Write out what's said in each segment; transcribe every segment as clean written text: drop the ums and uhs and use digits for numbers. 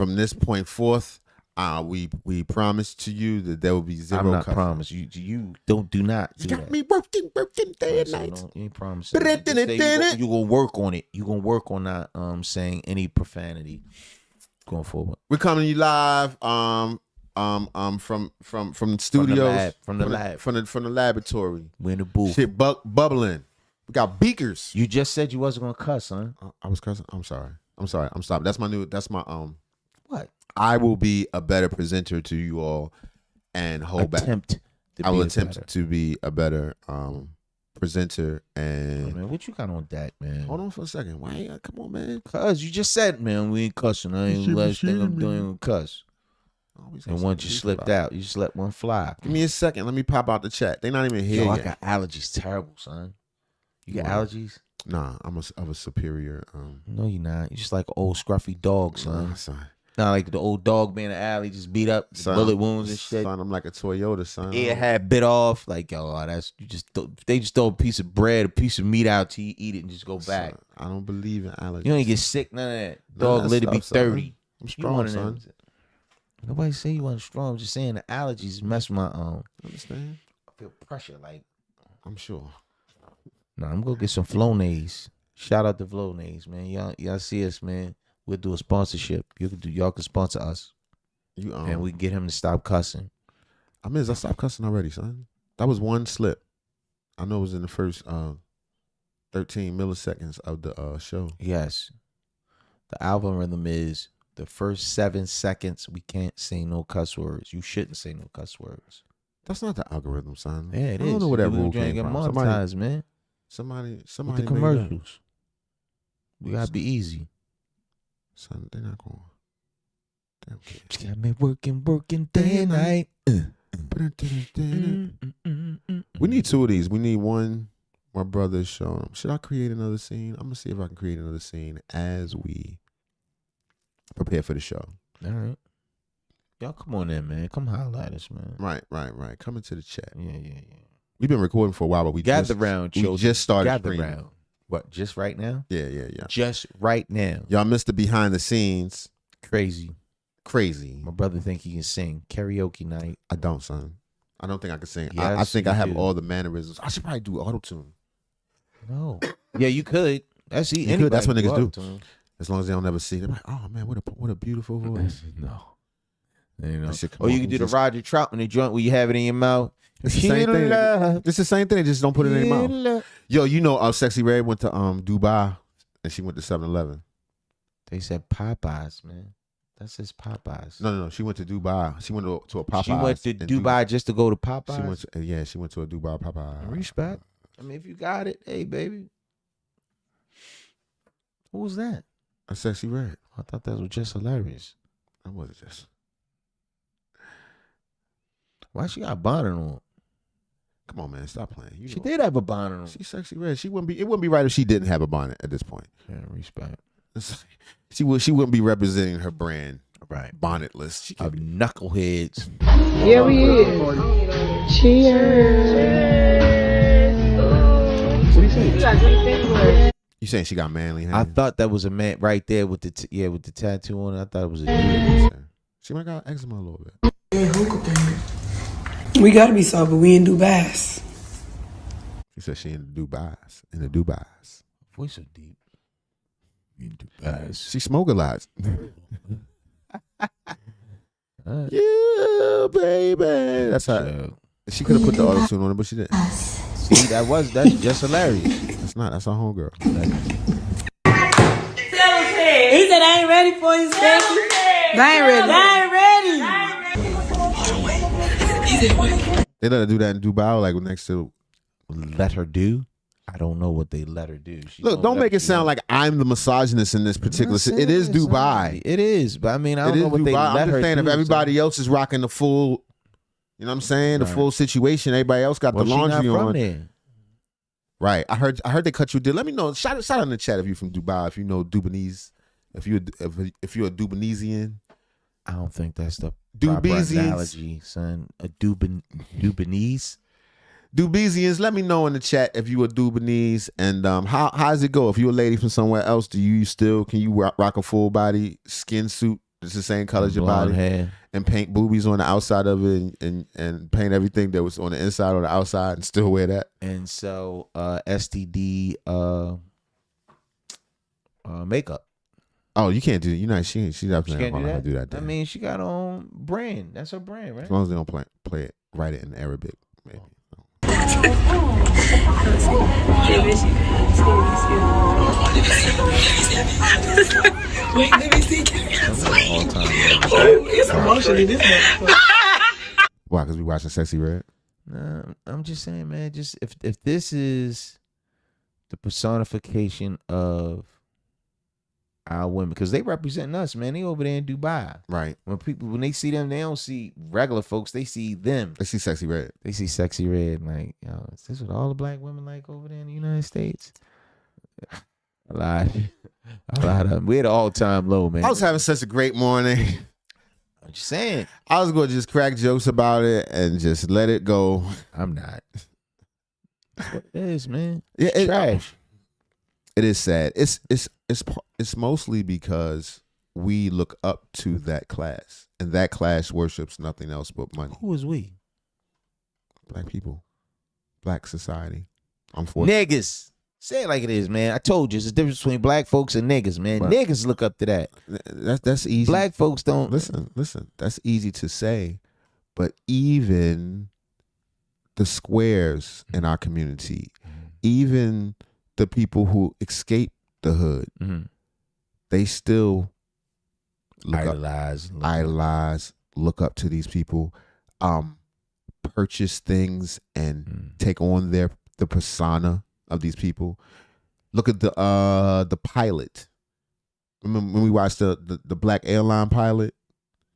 from this point forth, we promise to you that there will be zero. I'm not cussing. promise. You do not do got that. me working day and night. You ain't promising. You gonna work on it. You gonna work on not saying any profanity going forward. We're coming to you live from the studios, from the laboratory. We're in the booth. Shit bubbling. We got beakers. You just said you wasn't gonna cuss, huh? I was cussing. I'm sorry. I'm stopping. That's my What? I will be a better presenter to you all and hold back. I will attempt to be a better presenter and. Oh, man, what you got on that, man? Hold on for a second. Why? Come on, man. Cause you just said, man, we ain't cussing. I ain't last thing I'm doing cuss. And once you slipped out, you just let one fly. Give me a second. Let me pop out the chat. They not even here yet. I got allergies. Terrible, son. You got allergies? Nah, I'm of a superior. No, you're not. You just like an old scruffy dog, son. Nah, son. Not like the old dog being in the alley, just beat up, son, bullet wounds and shit. Son, I'm like a Toyota, son. Ear had bit off. Like, yo, that's you just. They just throw a piece of bread, a piece of meat out to you, eat it, and just go back. Son, I don't believe in allergies. You don't get sick, none of that. Dog lived to be 30. Son. I'm strong, son. Nobody say you wasn't strong. I'm just saying the allergies mess my Understand? I feel pressure, like. I'm sure. Nah, I'm gonna get some Flonase. Shout out to Flonase, man. Y'all see us, man. We'll do a sponsorship. Y'all can sponsor us. And we get him to stop cussing. I stopped cussing already, son. That was one slip. I know it was in the first 13 milliseconds of the show. Yes. The algorithm is the first 7 seconds we can't say no cuss words. You shouldn't say no cuss words. That's not the algorithm, son. Yeah, it is. I don't know where that rule came from. Monetized, man. Somebody with the commercials. We gotta be easy. Son, they're not going. Damn kid. She got me working day and night. We need 2 of these. We need one. My brother's showing. Should I create another scene? I'm gonna see if I can create another scene as we prepare for the show. All right. Y'all come on in, man. Come holler at us, man. Right. Come into the chat. Yeah. We've been recording for a while, but we gather round. We just started streaming. Round. What? Just right now? Yeah. Just right now. Y'all missed the behind the scenes. Crazy. My brother think he can sing karaoke night. I don't, son. I don't think I can sing. Yes, I think I have all the mannerisms. I should probably do auto-tune. No. Yeah, you could. That's That's what niggas do. As long as they don't ever see them. Like, oh man, what a beautiful voice. No. You know. Or you can do the Roger Troutman, the joint where you have it in your mouth. It's the same thing. It's the same thing. Just don't put it in your mouth. Yo, you know, Sexyy Red went to Dubai and she went to 7-Eleven. They said Popeyes, man. That says Popeyes. No. She went to Dubai. She went to a Popeyes. She went to Dubai just to go to Popeyes. She went to a Dubai Popeyes. Respect. I mean, if you got it, hey baby. Who was that? A Sexyy Red. I thought that was just hilarious. That wasn't just. Why she got a bonnet on? Come on, man, stop playing. She did have a bonnet on. She's Sexyy Red. It wouldn't be right if she didn't have a bonnet at this point. Yeah, respect. She wouldn't be representing her brand, right? Bonnetless. She of knuckleheads. Here we is. Cheers. What do you think? You saying she got manly hands? I thought that was a man right there with the with the tattoo on it. I thought it was a dude. She might got eczema a little bit. We gotta be sober. We in Dubai's. She said she in the Dubai's. In the Dubai's. Voice so deep. In Dubai's. She smoke a lot. Yeah, baby. That's how. She could have put the auto tune on it, but she didn't. See, that's just hilarious. That's not. That's our homegirl. He said, I ain't ready for you, Sexy. I ain't ready. They let her do that in Dubai, like next to. Let her do? I don't know what they let her do. Look, don't make it sound like I'm the misogynist in this particular. It is Dubai. It is, but I mean, I don't know what they let her do. I'm just saying, if everybody else is rocking the full, you know what I'm saying, the full situation, everybody else got the laundry on. There. Right. I heard they cut you a deal. Let me know. Shout out in the chat if you're from Dubai, if you know Dubanese, if you're a Dubanesian. I don't think that's the proper analogy, son. A Dubanese. Dubesians, let me know in the chat if you a Dubanese, and how does it go? If you're a lady from somewhere else, can you rock a full body skin suit it's the same color as your blonde body, hair. and paint boobies on the outside of it, and paint everything that was on the inside on the outside, and still wear that. And so STD makeup. Oh, you can't do. She definitely Can't not gonna do that. I mean, she got her own brand. That's her brand, right? As long as they don't play it, write it in Arabic, maybe. Wait, let me see. It's emotional, this motherfucker. Why? Because we watching Sexyy Red? Nah, I'm just saying, man. Just if this is the personification of our women, because they represent us, man. They over there in Dubai, right? When they see them, they don't see regular folks. They see them. They see Sexyy Red. They see Sexyy Red. Like, yo, is this what all the black women like over there in the United States? A lot of them. We're at an all-time low, man. I was having such a great morning. I'm just saying. I was going to just crack jokes about it and just let it go. I'm not. That's what it is, man. Yeah, it's trash. It is sad. It's mostly because we look up to that class, and that class worships nothing else but money. Who is we? Black people, black society. Unfortunately, niggas. Say it like it is, man. I told you, it's the difference between black folks and niggas, man. But niggas look up to that. That's easy. Black folks don't listen. That's easy to say, but even the squares in our community, even the people who escape the hood, they still idolize, look up to these people, purchase things and take on the persona of these people. Look at the pilot. Remember when we watched the Black Airline pilot?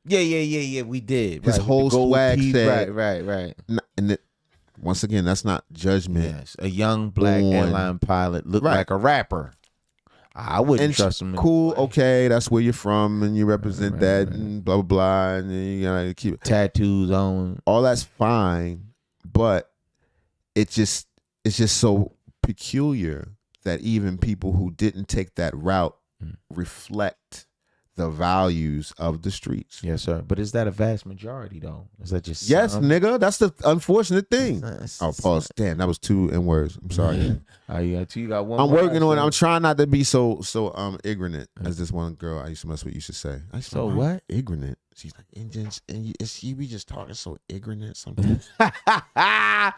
Yeah. We did. His whole swag said, right. And once again, that's not judgment. Yes, a young black airline pilot looked like a rapper. I wouldn't trust him. Cool, okay, that's where you're from, and you represent that, and blah blah blah, and you gotta keep tattoos on. All that's fine, but it's just so peculiar that even people who didn't take that route reflect the values of the streets. Yes, sir. But is that a vast majority, though? Is that just yes, nigga? That's the unfortunate thing. Pause. Damn, that was 2 N words. I'm sorry. You got one. I'm working on it. I'm trying not to be so ignorant as this one girl I used to mess with used to say. So what? Ignorant. She's like, and she be just talking so ignorant sometimes. I'd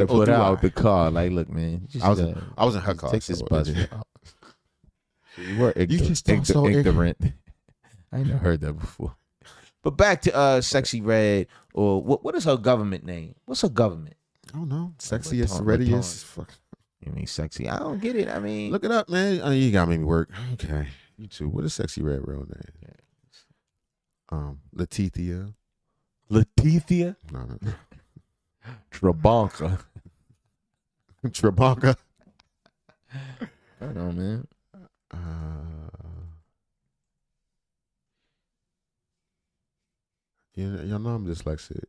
put her out the car. Like, look, man. I was in her car. Take this bus. You were so ignorant. I ain't never heard that before. But back to Sexyy Red, or what is her government name? What's her government? I don't know. Sexiest, readiest. Fuck. You mean Sexy? I don't get it. I mean, look it up, man. Oh, you gotta make me work. Okay, you too. What is Sexyy Red real name? Letitia. Letitia? No. Trabanka. Trabanka. I don't know, man. Y'all know I'm dyslexic.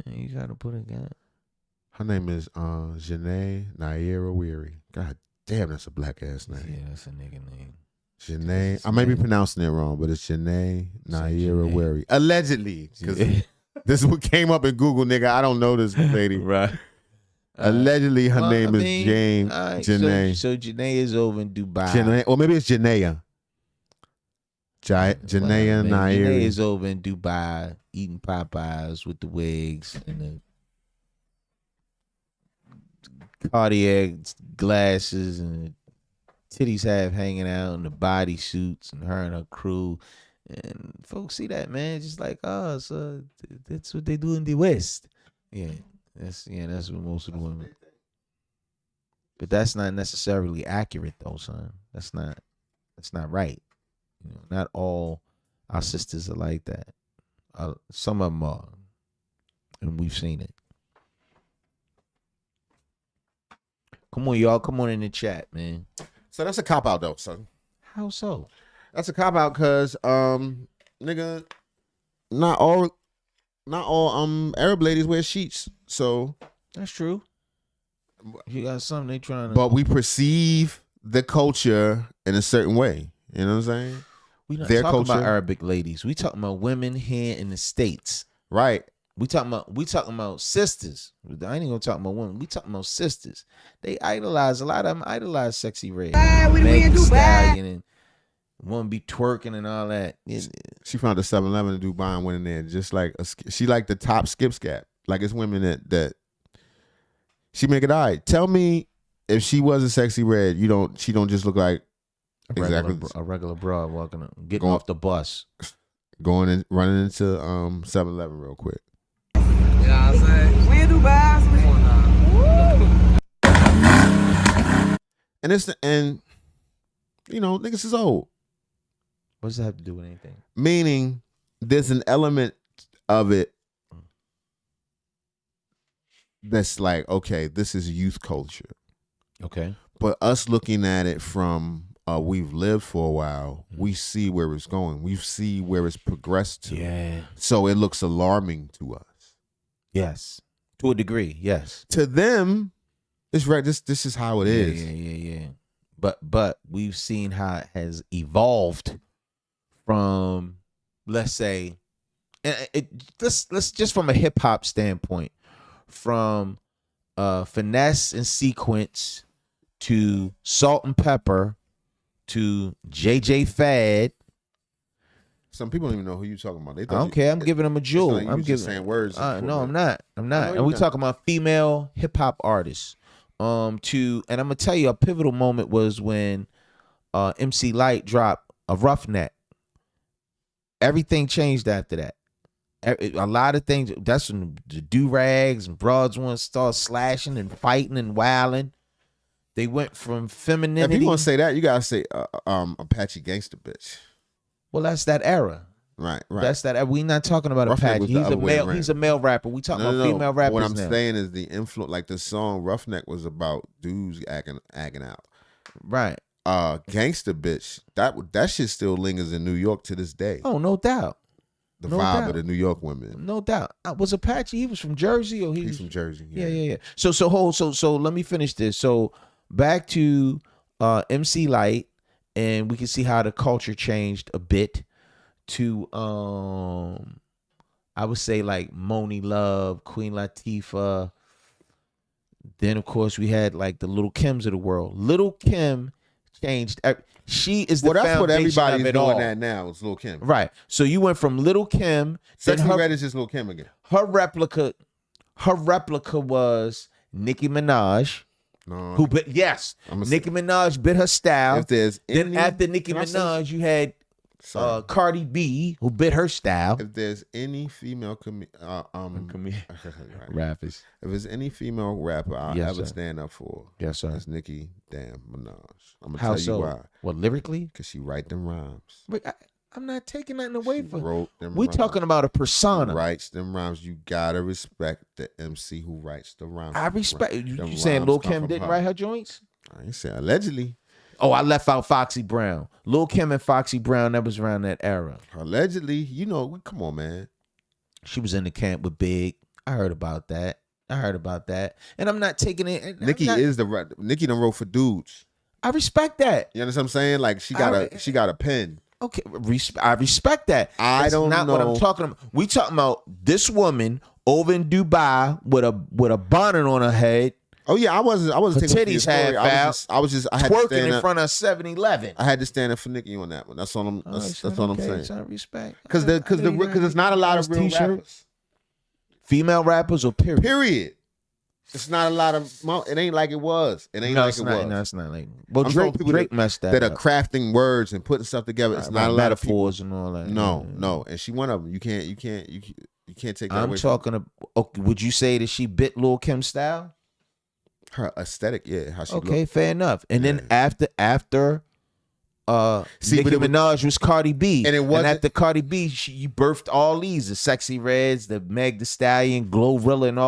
You gotta put it down. Her name is Janae Naira Weary. God damn, that's a black ass name. Yeah, that's a nigga name. Janae. I may be pronouncing it wrong, but it's Janae Naira Weary. Allegedly. Because this is what came up in Google, nigga. I don't know this lady. Right. Allegedly, her name is Jane. Janae. So Janae is over in Dubai. Janae, or maybe it's Janaea. Janaea Nairi. Janae is over in Dubai eating Popeyes with the wigs and the Cartier glasses and the titties have hanging out and the body suits and her and her crew. And folks see that, man. Just like, so that's what they do in the West. Yeah. That's what most of the women. But that's not necessarily accurate though, son. That's not right. You know, not all our sisters are like that. Some of them are. And we've seen it. Come on, y'all. Come on in the chat, man. So that's a cop out though, son. How so? That's a cop out because nigga, not all Arab ladies wear sheets. So that's true. You got something they trying to. But we perceive the culture in a certain way. You know what I'm saying? We not their talking culture. about Arabic ladies. We talking about women here in the States. Right. We talking about sisters. I ain't gonna talk about women. We talking about sisters. They idolize, a lot of them idolize Sexyy Red. Meg Thee Stallion and want to be twerking and all that. She found a 7-Eleven in Dubai and went in there just like she like the top skip scap. Like it's women that she make it all right. Tell me if she was a Sexyy Red, she don't just look like a regular broad getting off the bus. Going and running into 7-Eleven real quick. You know what I'm saying? We in Dubai. And niggas is old. What does that have to do with anything? Meaning there's an element of it that's like, okay, this is youth culture. Okay. But us looking at it from we've lived for a while, we see where it's going. We see where it's progressed to. Yeah. So it looks alarming to us. Yes. To a degree, yes. To them, it's right. This is how it is. Yeah. But we've seen how it has evolved from, let's say, let's just from a hip hop standpoint, from finesse and sequence to salt and pepper to JJ Fad. Some people don't even know who you're talking about. I don't care. I'm giving them a jewel. Like I'm just saying words. No, I'm not. And we talking about female hip hop artists. And I'm gonna tell you, a pivotal moment was when MC Lyte dropped a Roughneck. Everything changed after that. A lot of things. That's when the do-rags and broads want to start slashing and fighting and wilding. They went from femininity. If you want to say that, you gotta say Apache Gangsta Bitch. Well, that's that era. Right. That's that. We not talking about Roughneck Apache. was the other way around. He's a male rapper. We talking about female rappers. What I'm now. saying is the influence. Like the song Roughneck was about dudes acting out. Right. Gangsta Bitch. That shit still lingers in New York to this day. Oh, no doubt. The vibe of the New York women. No doubt. Was Apache? He was from Jersey, or he's from Jersey. Yeah. So let me finish this. So back to MC Lyte, and we can see how the culture changed a bit to I would say like Moni Love, Queen Latifah. Then of course we had like the Little Kims of the world. Little Kim changed. She is the that's what foundation everybody's of it doing all. that now. It's Lil Kim. Right. So you went from Little Kim. Sexyy Red is just Lil Kim again. Her replica was Nicki Minaj. No. Who bit? Yes. Nicki Minaj bit her style. If there's then after Nicki Minaj, you had Cardi B, who bit her style. If there's any female rappers, if there's any female rapper I'll ever stand up for, yes sir, it's Nicki damn Minaj. I'm gonna How tell you why. What, lyrically? Because she write them rhymes. But I'm not taking nothing away from her. We talking about a persona. She writes them rhymes. You gotta respect the MC who writes the rhymes. I respect you saying Lil Kim didn't write her joints? I ain't saying allegedly. Oh, I left out Foxy Brown. Lil Kim and Foxy Brown, that was around that era. Allegedly, come on, man. She was in the camp with Big. I heard about that. And I'm not taking it. Nicki done wrote for dudes. I respect that. You understand what I'm saying? Like she got a pen. Okay, I respect that. That's not what I'm talking about. We talking about this woman over in Dubai with a bonnet on her head. Oh yeah, I wasn't taking titties half out. I was just I had twerking to stand in front of 7-Eleven. I had to stand up for Nicki on that one. That's all I'm. That's all I'm saying. I respect. Because there's not a lot of real rappers. Female rappers or period. Period. It's not a lot of. It ain't like it was. It ain't like it was. No, it's not like. Well, Drake messed that are up. crafting words and putting stuff together. It's not a lot metaphors of and all that. No, and she one of them. You can't take that away. I'm talking. Would you say that she bit Lil Kim style? Her aesthetic, yeah. How she okay, looked. fair enough. And then after Nicki Minaj was Cardi B, and after Cardi B, you birthed all these: the Sexyy Reds, the Meg Thee Stallion, Glorilla, and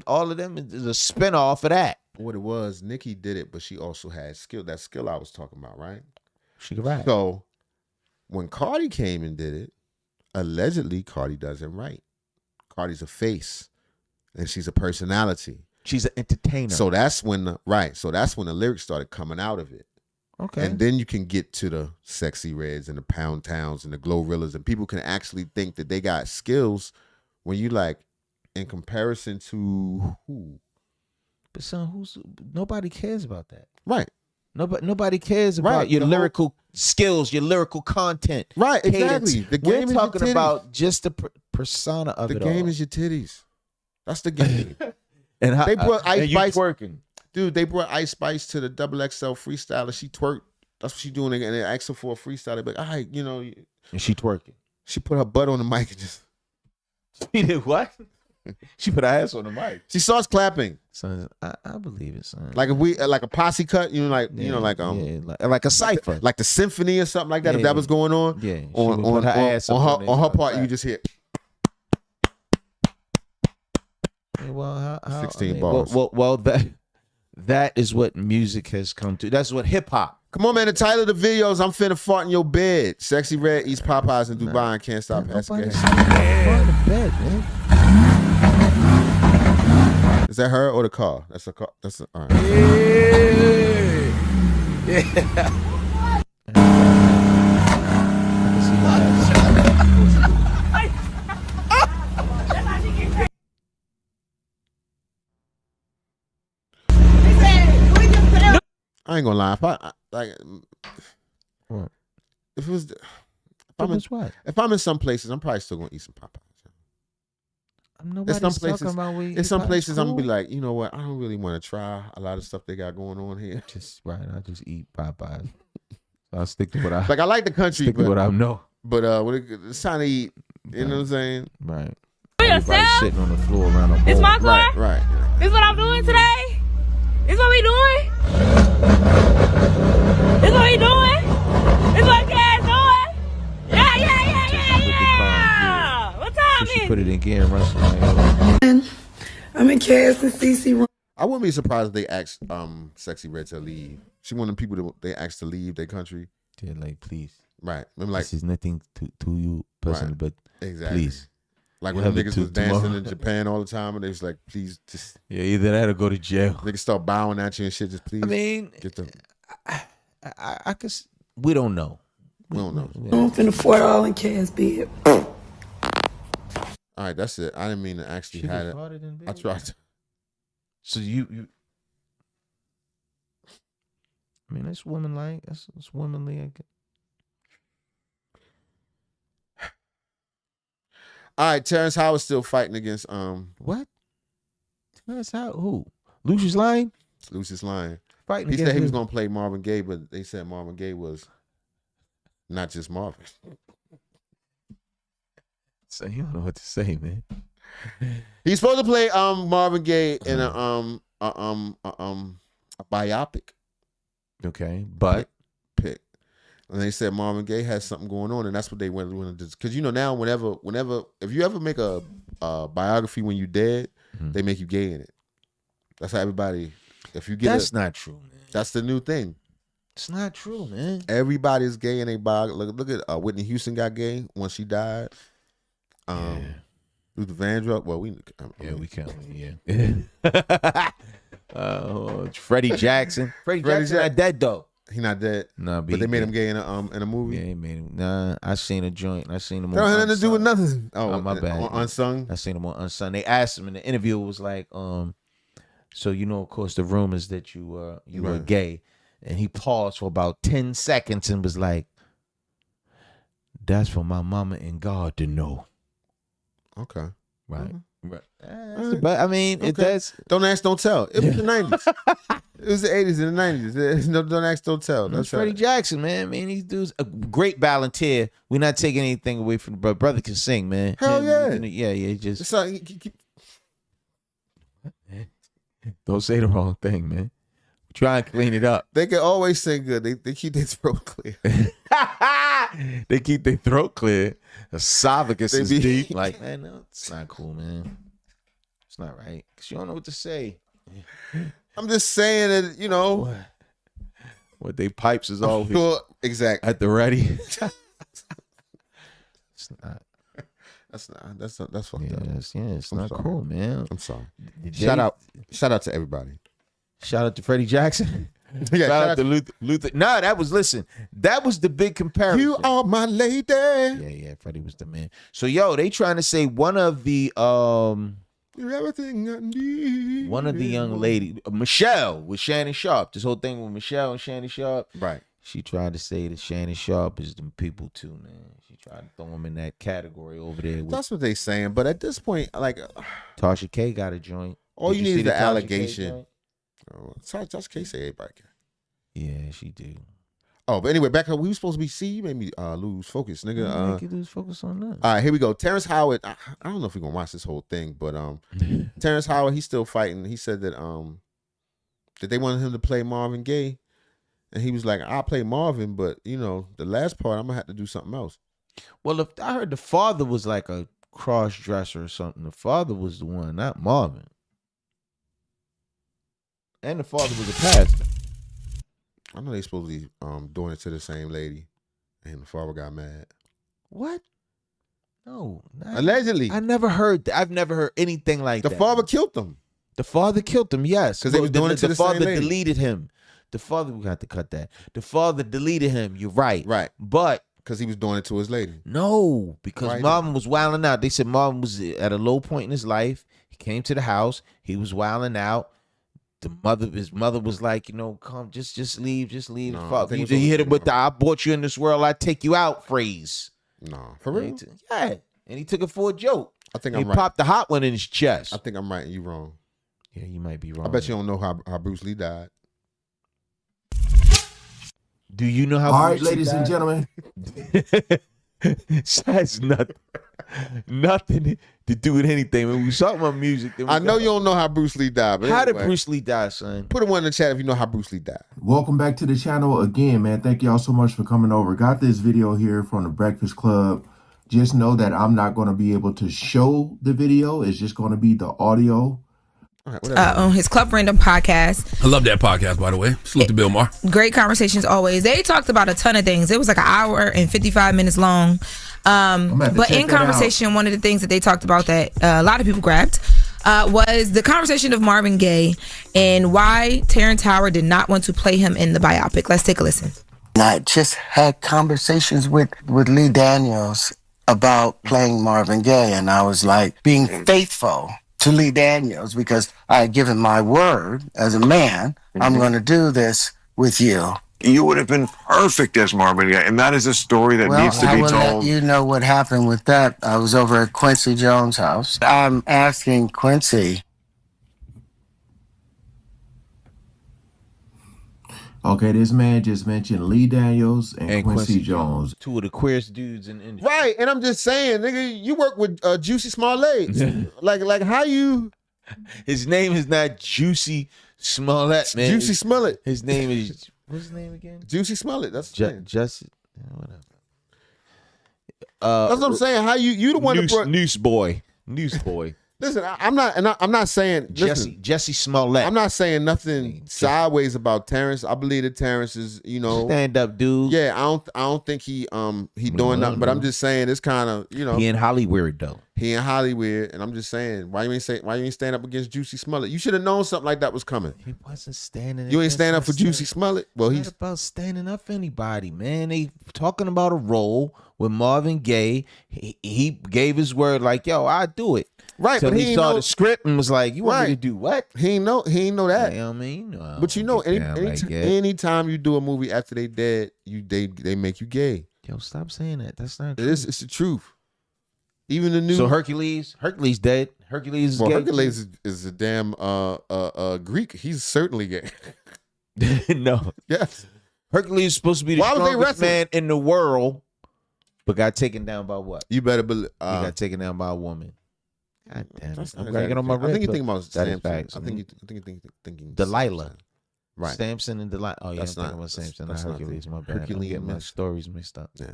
all of them is a spinoff of that. What it was, Nicki did it, but she also had skill. That skill I was talking about, right? She could rap. So when Cardi came and did it, allegedly Cardi doesn't write. Cardi's a face, and she's a personality. She's an entertainer. So that's when the lyrics started coming out of it. Okay. And then you can get to the Sexy Reds and the Pound Towns and the Glorrillas, and people can actually think that they got skills when you like in comparison to who. But son, nobody cares about that. Right. Nobody cares about your lyrical skills, your lyrical content. Right, cadence. exactly. The game We're is talking your titties. about just the persona of The it game all. is your titties. That's the game. And how, They brought Ice and you Spice. twerking. Dude, they brought Ice Spice to the XXL freestyler. She twerked. That's what she doing. And they asked her for a freestyle. They be like, all right, And she twerking. she put her butt on the mic and just. She did what? She put her ass on the mic. She starts clapping. Son, I believe it, son. Like if we like a posse cut, like a cipher. like the symphony or something like that. Yeah, if that was going on, yeah. She on would put her ass up on her part, like you just hear well, how 16 bars. Well, that is what music has come to. That's what hip hop. Come on, man. The title of the video is "I'm finna fart in your bed." Sexy Red eats Popeyes in Dubai and can't stop asking. Nobody's in the bed, man. Is that her or the car? That's a car. That's a, all right. I ain't gonna lie. If it was, if I'm in some places, I'm probably still gonna eat some Popeyes. Nobody's talking about in some places, I'm gonna be like, you know what? I don't really want to try a lot of stuff they got going on here. I just eat Popeyes. I'll stick to what I like. I like the country, stick to what I know. But when it's time to eat, you know what I'm saying? Right. Everybody sitting on the floor around a bowl. It's my car. Right. This what I'm doing today. This what we doing. This what we doing. This what Cass doing. Yeah. What time She is put it in gear and runs around. I'm in Cass and Cece room. I wouldn't be surprised if they asked Sexy Red to leave. She one of the people that they asked to leave their country. Yeah, like please. Right. I'm like, this is nothing to you personally, Right. but exactly. please. Like You when the have it niggas was dancing tomorrow. in Japan all the time, and they was like, please, just Yeah, either that or go to jail. niggas start bowing at you and shit. Just please. I mean, get the. I could. We don't know. We don't know. I'm finna fart all in Cass bed. All right, that's it. I didn't mean to actually She have it. farted in bed? I tried to. So you. I mean, that's womanlike. That's womanly. I guess. All right, Terrance Howard's still fighting against What? That's how who? Lucius Lyon Lucius Lyon. fighting. He against said he was who? gonna play Marvin Gaye, but they said Marvin Gaye was not just Marvin. So you don't know what to say, man. He's supposed to play Marvin Gaye in a biopic Okay, but pick. And they said Marvin Gaye has something going on, and that's what they went to do. Because now, whenever, if you ever make a biography when you dead, they make you gay in it. That's how everybody. If you get, that's not true, man. That's the new thing. It's not true, man. Everybody's gay in a biography. Look at Whitney Houston got gay once she died. Luther Vandross. Well, we can't. Yeah. Freddie Jackson. Freddie Jackson not dead though. He not dead. No, but they made him gay in a movie. Yeah, they made him. Nah, I seen a joint. I seen him. That on had nothing to do with Unsung. nothing. Oh, my bad. On Unsung. I seen him on Unsung. They asked him in the interview. It was like, so of course, the rumors that you were gay, and he paused for about 10 seconds and was like, "That's for my mama and God to know." Okay. Right. Mm-hmm. Right. But I mean, Okay. that's don't ask, don't tell. It was the 90s. It was the 80s and the 90s. Don't ask, don't tell. That's Freddie Jackson, man. I mean, these dudes a great volunteer. We're not taking anything away from the brother. Brother can sing, man. Hell yeah. Yeah. Just It's like, don't say the wrong thing, man. Try and clean it up. they can always sing good. They keep their throat clear. They keep their throat clear. Esophagus They is be- deep. Like, man, no, it's not cool, man. It's not right. Because you don't know what to say. I'm just saying that, What they pipes is always Sure, exactly. at the ready. It's not. That's fucked up. It's I'm not sorry. cool, man. I'm sorry. Did Shout they- out to everybody. Shout out to Freddie Jackson. Yeah, Shout out to Luther. Nah, that was the big comparison. You are my lady. Yeah, Freddie was the man. So they trying to say one of the You're everything I need. one of the young lady, Michelle with Shannon Sharpe. This whole thing with Michelle and Shannon Sharpe. Right. She tried to say that Shannon Sharpe is them people too, man. She tried to throw him in that category over there. That's what they saying. But at this point, like Tasha K got a joint. all Did you see need is the Tasha K allegation. joint? Tasha K say everybody can. Yeah, she do. Oh, but anyway, back up. We were supposed to be C. You made me lose focus, nigga. Make you lose focus on that. All right, here we go. Terrence Howard. I don't know if we're gonna watch this whole thing, but Terrence Howard, he's still fighting. He said that they wanted him to play Marvin Gaye, and he was like, "I'll play Marvin, but the last part I'm gonna have to do something else." Well, if I heard the father was like a cross dresser or something, the father was the one, not Marvin, and the father was a pastor. I know they supposed to be doing it to the same lady, and the father got mad. What? No, Allegedly. I never heard. I've never heard anything like that. The father killed them. The father killed him. Yes, because they was doing it to the same father lady. deleted him. The father, we got to cut that. The father deleted him. You're right. Right. But because he was doing it to his lady. No, because Right. Marvin was wilding out. They said Marvin was at a low point in his life. He came to the house. He was wilding out. His mother was like, come, just leave. No, Fuck. I think He it was hit him with the over. "I brought you in this world, I take you out" phrase. No, for real. Yeah, and he took it for a joke. I think He I'm right. popped the hot one in his chest. I think I'm right and you wrong. Yeah, you might be wrong. I bet you don't know how Bruce Lee died. Do you know how? All right, Bruce Lee ladies and died? gentlemen. That's nothing to do with anything. When we talk about music, then we I know got- you don't know how Bruce Lee died, but How anyway, did Bruce Lee die, son? put a one in the chat if you know how Bruce Lee died. Welcome back to the channel again, man. Thank y'all so much for coming over. Got this video here from the Breakfast Club. Just know that I'm not going to be able to show the video. It's just going to be the audio. All right, whatever. On his Club Random podcast. I love that podcast, by the way. Salute to Bill Maher. Great conversations always. They talked about a ton of things. It was like an hour and 55 minutes long. But in conversation, one of the things that they talked about that a lot of people grabbed was the conversation of Marvin Gaye and why Terrence Howard did not want to play him in the biopic. Let's take a listen. I just had conversations with Lee Daniels about playing Marvin Gaye, and I was like being faithful to Lee Daniels because I had given my word as a man, I'm going to do this with you. You would have been perfect as Marvin Gaye, and that is a story that needs to I be will told. let you know what happened with that. I was over at Quincy Jones' house. I'm asking Quincy. Okay, this man just mentioned Lee Daniels and Quincy Jones. Two of the queerest dudes in the industry. Right, and I'm just saying, nigga, you work with Juicy Smollett. like how you? His name is not Juicy Smollett, man. Juicy Smollett. His name is what's his name again? Juicy Smollett. That's his name. Jesse. Whatever. That's what I'm saying. How you the one that brought? Newsboy. Listen, I'm not saying listen, Jesse Smollett. I'm not saying nothing sideways about Terrence. I believe that Terrence is, stand up dude. Yeah, I don't think he doing nothing. But I'm just saying it's kind of He in Hollywood though. He in Hollywood, and I'm just saying why you ain't stand up against Juicy Smollett? You should have known something like that was coming. He wasn't standing. You ain't against stand up for himself. Juicy Smollett. Well, Not he's about standing up for anybody, man. They talking about a role with Marvin Gaye. He gave his word, like, yo, I do it. right, So but he he saw know the script and was like, you want me to do what? he ain't know that. You know what I mean? But anytime you do a movie after they dead, they make you gay. Yo, stop saying that. That's not It true. is. It's the truth. Even the new. So Hercules dead. Hercules is gay. Hercules is a damn Greek. He's certainly gay. No. Yes. Hercules is supposed to be the Why was they strongest wrestling? man in the world, but got taken down by what? You better believe. He got taken down by a woman. God damn it. That's I'm not gonna get on my exactly- I think red you think pill. about That is Samson. facts. I think you thinking Delilah. Samson. Right. Samson and Delilah. Oh, yeah, That's I'm not- thinking about that's- Samson, that's not not Hercules. the My bad. I'm Herculean getting my myth. stories mixed up. Yeah.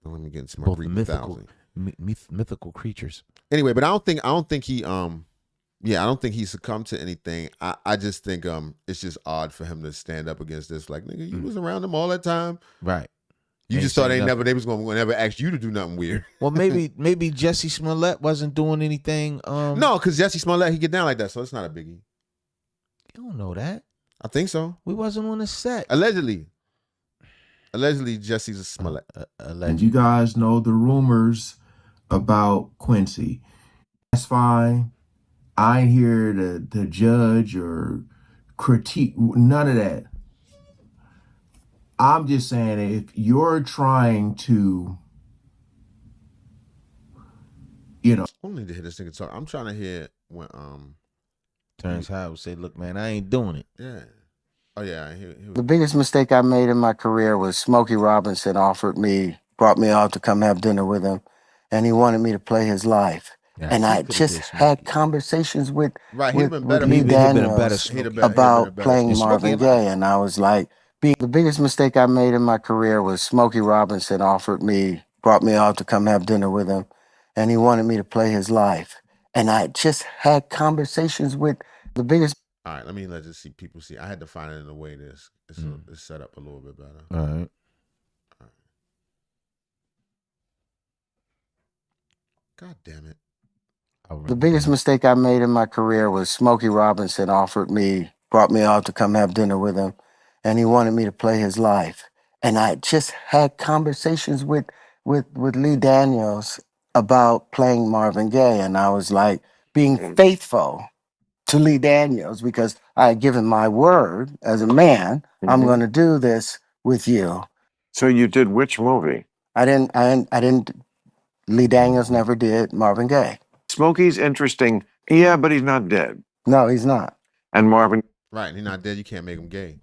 Don't let me get into my Both Greek mythical, mythology. mythical creatures. Anyway, but I don't think he I don't think he succumbed to anything. I just think it's just odd for him to stand up against this. Like, nigga, you was around him all that time. Right. You Ain't just thought say they was gonna never ask you to do nothing weird. Well, maybe Jesse Smollett wasn't doing anything. No, because Jesse Smollett, he get down like that, so it's not a biggie. You don't know that. I think so. We wasn't on the set. Allegedly, Jesse's a Smollett. And you guys know the rumors about Quincy. That's fine. I ain't here to judge or critique, none of that. I'm just saying, if you're trying to, you know. I don't need to hear this nigga talk. I'm trying to hear when Terrance Howard would say, "Look, man, I ain't doing it." Yeah. Oh yeah. The biggest mistake I made in my career was Smokey Robinson brought me out to come have dinner with him, and he wanted me to play his life. Yeah, and I just had conversations with Lee Daniels about playing Marvin Gaye, and I was like, the biggest mistake I made in my career was Smokey Robinson brought me out to come have dinner with him, and he wanted me to play his life. And I just had conversations with the biggest. All right, let this see people see. I had to find it in a way that's it's set up a little bit better. All right. God damn it. The biggest mistake I made in my career was Smokey Robinson brought me out to come have dinner with him, and he wanted me to play his life. And I just had conversations with Lee Daniels about playing Marvin Gaye, and I was like, being faithful to Lee Daniels, because I had given my word as a man, I'm going to do this with you. So you did which movie? I didn't. Lee Daniels never did Marvin Gaye. Smokey's interesting. Yeah, but he's not dead. No, he's not. And Marvin. Right, he's not dead. You can't make him gay.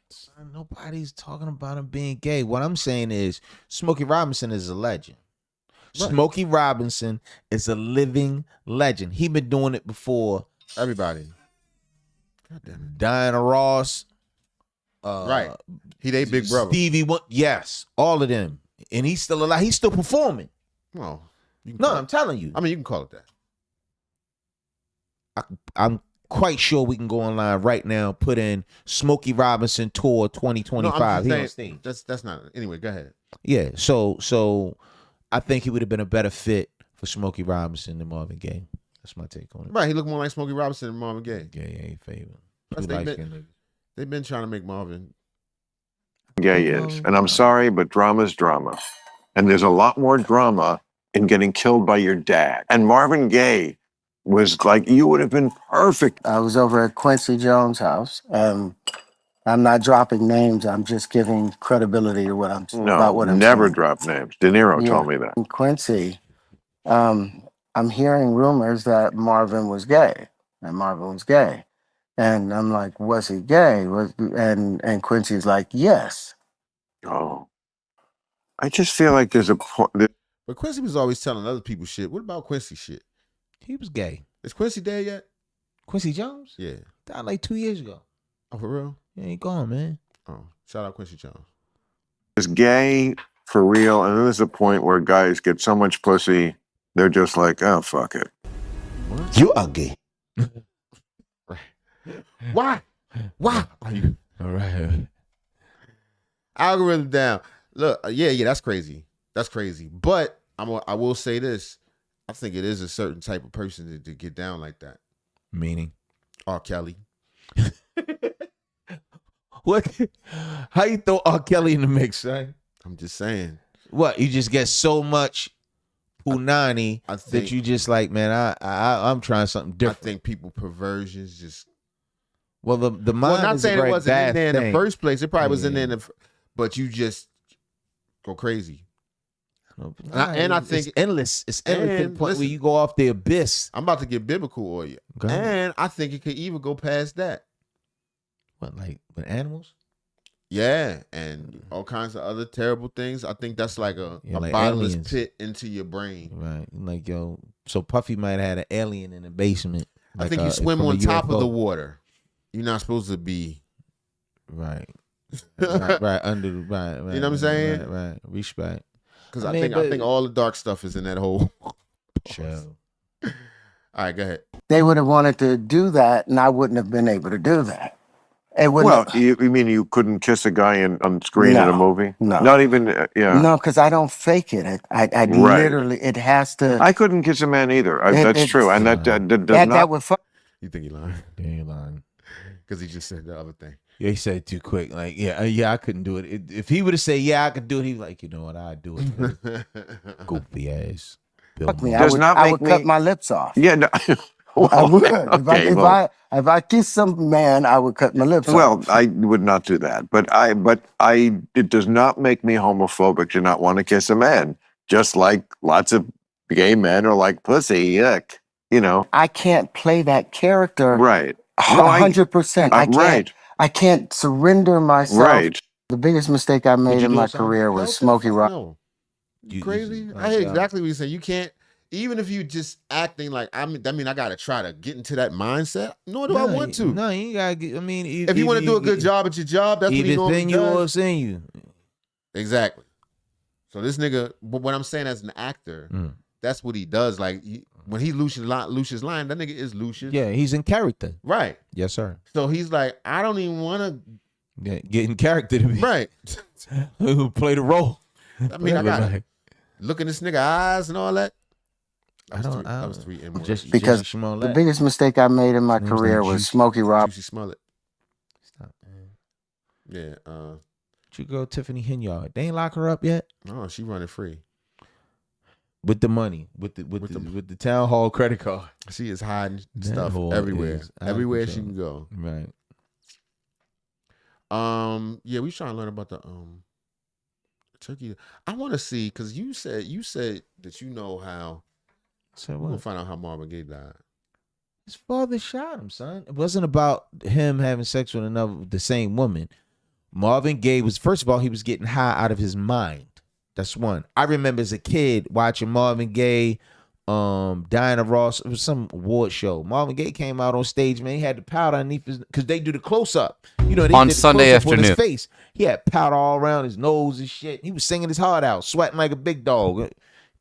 Son, nobody's talking about him being gay. What I'm saying is Smokey Robinson is a legend. Right. Smokey Robinson is a living legend. He been doing it before everybody. God damn it. Diana Ross. Right. He they big brother. Stevie, yes, all of them. And he's still alive. He's still performing. Well, I'm telling you. I mean, you can call it that. I'm quite sure we can go online right now, put in Smokey Robinson Tour 2025. No, that's not. Anyway, go ahead. Yeah, so I think he would have been a better fit for Smokey Robinson than Marvin Gaye. That's my take on it. Right, he looked more like Smokey Robinson than Marvin Gaye. Gaye ain't favorite. They've been trying to make Marvin Gaye is, and I'm sorry, but drama's drama, and there's a lot more drama in getting killed by your dad. And Marvin Gaye was like, you would have been perfect. I was over at Quincy Jones' house. I'm not dropping names. I'm just giving credibility to what I'm saying. No, never drop names. De Niro told me that. In Quincy, I'm hearing rumors that Marvin was gay. And I'm like, was he gay? And Quincy's like, yes. Oh. I just feel like there's a point. But Quincy was always telling other people shit. What about Quincy shit? He was gay. Is Quincy dead yet? Quincy Jones? Yeah. Died like 2 years ago. Oh, for real? Yeah, he gone, man. Oh, shout out Quincy Jones. Is gay for real, and then there's a point where guys get so much pussy, they're just like, oh, fuck it. What? You are gay. Why? Are you all right? Algorithm down. Look, yeah, that's crazy. That's crazy. But I will say this. I think it is a certain type of person to get down like that. Meaning? R. Kelly. What? How you throw R. Kelly in the mix, right? I'm just saying. What? You just get so much punani that you just like, man, I'm trying something different. I think people perversions just. Well, the mind. Well, not is saying a it wasn't in there thing. in the first place. It probably was in there, but you just go crazy. And I think it's endless. It's endless to the point where you go off the abyss. I'm about to get biblical on you, and I think it could even go past that. What, like with animals? Yeah, and all kinds of other terrible things. I think that's like a bottomless pit into your brain. Right, like so Puffy might have had an alien in the basement. I think you swim on top of the water. You're not supposed to be right under the right. You know what I'm saying? Right. Respect. Because I think all the dark stuff is in that whole show. All right, go ahead. They would have wanted to do that, and I wouldn't have been able to do that. You mean you couldn't kiss a guy on screen in a movie? No. Not even, yeah. No, because I don't fake it. I literally, it has to. I couldn't kiss a man either. That's true. And that does not. That would You think he lying? Yeah, he lying. Because he just said the other thing. Yeah, he said it too quick. Like, yeah, I couldn't do it. If he would have said, yeah, I could do it, he'd be like, you know what, I'd do it. Goofy ass. Fuck me. Does not I make would me- cut my lips off. Yeah, no. I would. Okay, If I kiss some man, I would cut my lips off. well, I would not do that. But it does not make me homophobic to not want to kiss a man. Just like lots of gay men are like pussy. Yuck. You know. I can't play that character. Right. No, 100%. I can't. right. I can't surrender myself. Right. The biggest mistake I made you in do my it, son? career was Smokey Rock. No. You You- crazy? you- I hear exactly what you're saying. You can't, even if you just acting like, I mean, I got to try to get into that mindset. Nor do I want to. No, you ain't gotta get. I mean, If you want to do a good job at your job, that's what he either normally thin you or does. thin you. Exactly. So this nigga, what I'm saying as an actor, that's what he does. Like when he Lucius line, that nigga is Lucius. Yeah, he's in character. Right. Yes, sir. So he's like, I don't even want Yeah, get in character to be to. Right. who play the role. I mean, I gotta look in this nigga eyes and all that. That was three N words. Just Because Shimon The Lack. biggest mistake I made in my Name's career like was Juicy. Smokey Rock. Juicy smell it. Stop, man. Yeah. You girl Tiffany Henyard. They ain't lock her up yet Oh, she running free. with the money, with the town hall credit card. She is hiding That stuff whore everywhere. is out of Everywhere she control. can go. Right. Yeah, we trying to learn about the turkey. I want to see because you said that you know how. So We're gonna what? find out how Marvin Gaye died. His father shot him, son. It wasn't about him having sex with the same woman. Marvin Gaye was, first of all, he was getting high out of his mind. That's one. I remember as a kid watching Marvin Gaye, Diana Ross. It was some award show. Marvin Gaye came out on stage, man. He had the powder underneath his, because they do the close up. You know, they On did the Sunday close-up on his afternoon. face. He had powder all around his nose and shit. He was singing his heart out, sweating like a big dog.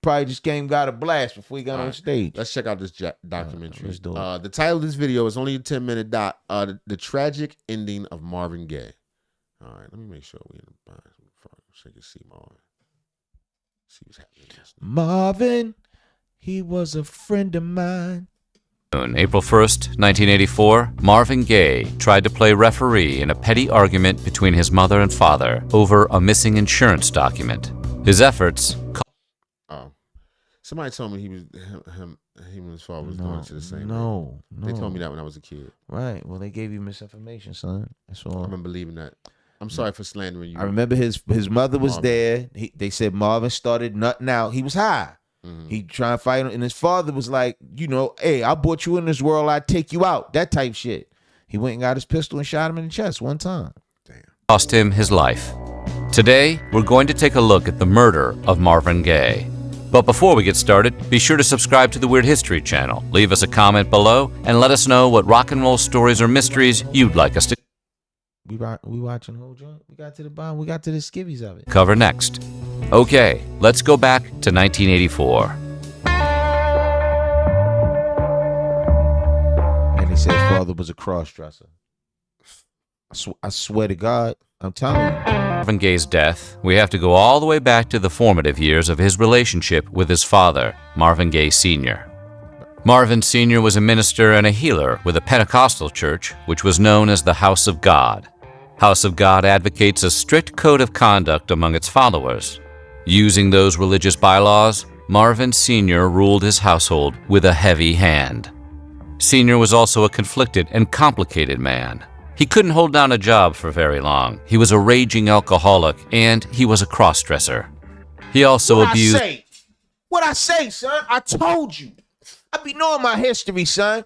Probably just got a blast before he got on stage. Let's check out this documentary. Let's do it. The title of this video is only a 10-minute dot. The tragic ending of Marvin Gaye. All right, let me make sure we in the bind so you can see Marvin. See what's happening. Marvin, he was a friend of mine. On April 1st, 1984, Marvin Gaye tried to play referee in a petty argument between his mother and father over a missing insurance document. His efforts Oh, somebody told me him and his father was going to the same. No. They told me that when I was a kid. Right. Well, they gave you misinformation, son. That's I all. remember believing that. I'm sorry for slandering you. I remember his mother was Marvin. there. They said Marvin started nutting out. He was high. He trying to fight him, and his father was like, hey, I brought you in this world. I take you out. That type shit. He went and got his pistol and shot him in the chest one time. cost him his life. Today, we're going to take a look at the murder of Marvin Gaye. But before we get started, be sure to subscribe to the Weird History channel, leave us a comment below, and let us know what rock and roll stories or mysteries you'd like us to We watching the whole joint. We got to the bottom. We got to the skivvies of it. cover next. Okay, let's go back to 1984. And they said his father was a cross-dresser. I swear to God, I'm telling you. Marvin Gaye's death, we have to go all the way back to the formative years of his relationship with his father, Marvin Gaye Sr. Marvin Sr. was a minister and a healer with a Pentecostal church, which was known as the House of God. House of God advocates a strict code of conduct among its followers. Using those religious bylaws, Marvin Sr. ruled his household with a heavy hand. Sr. was also a conflicted and complicated man. He couldn't hold down a job for very long. He was a raging alcoholic, and he was a cross-dresser. He also abused... What I say, son? I told you. I be knowing my history, son.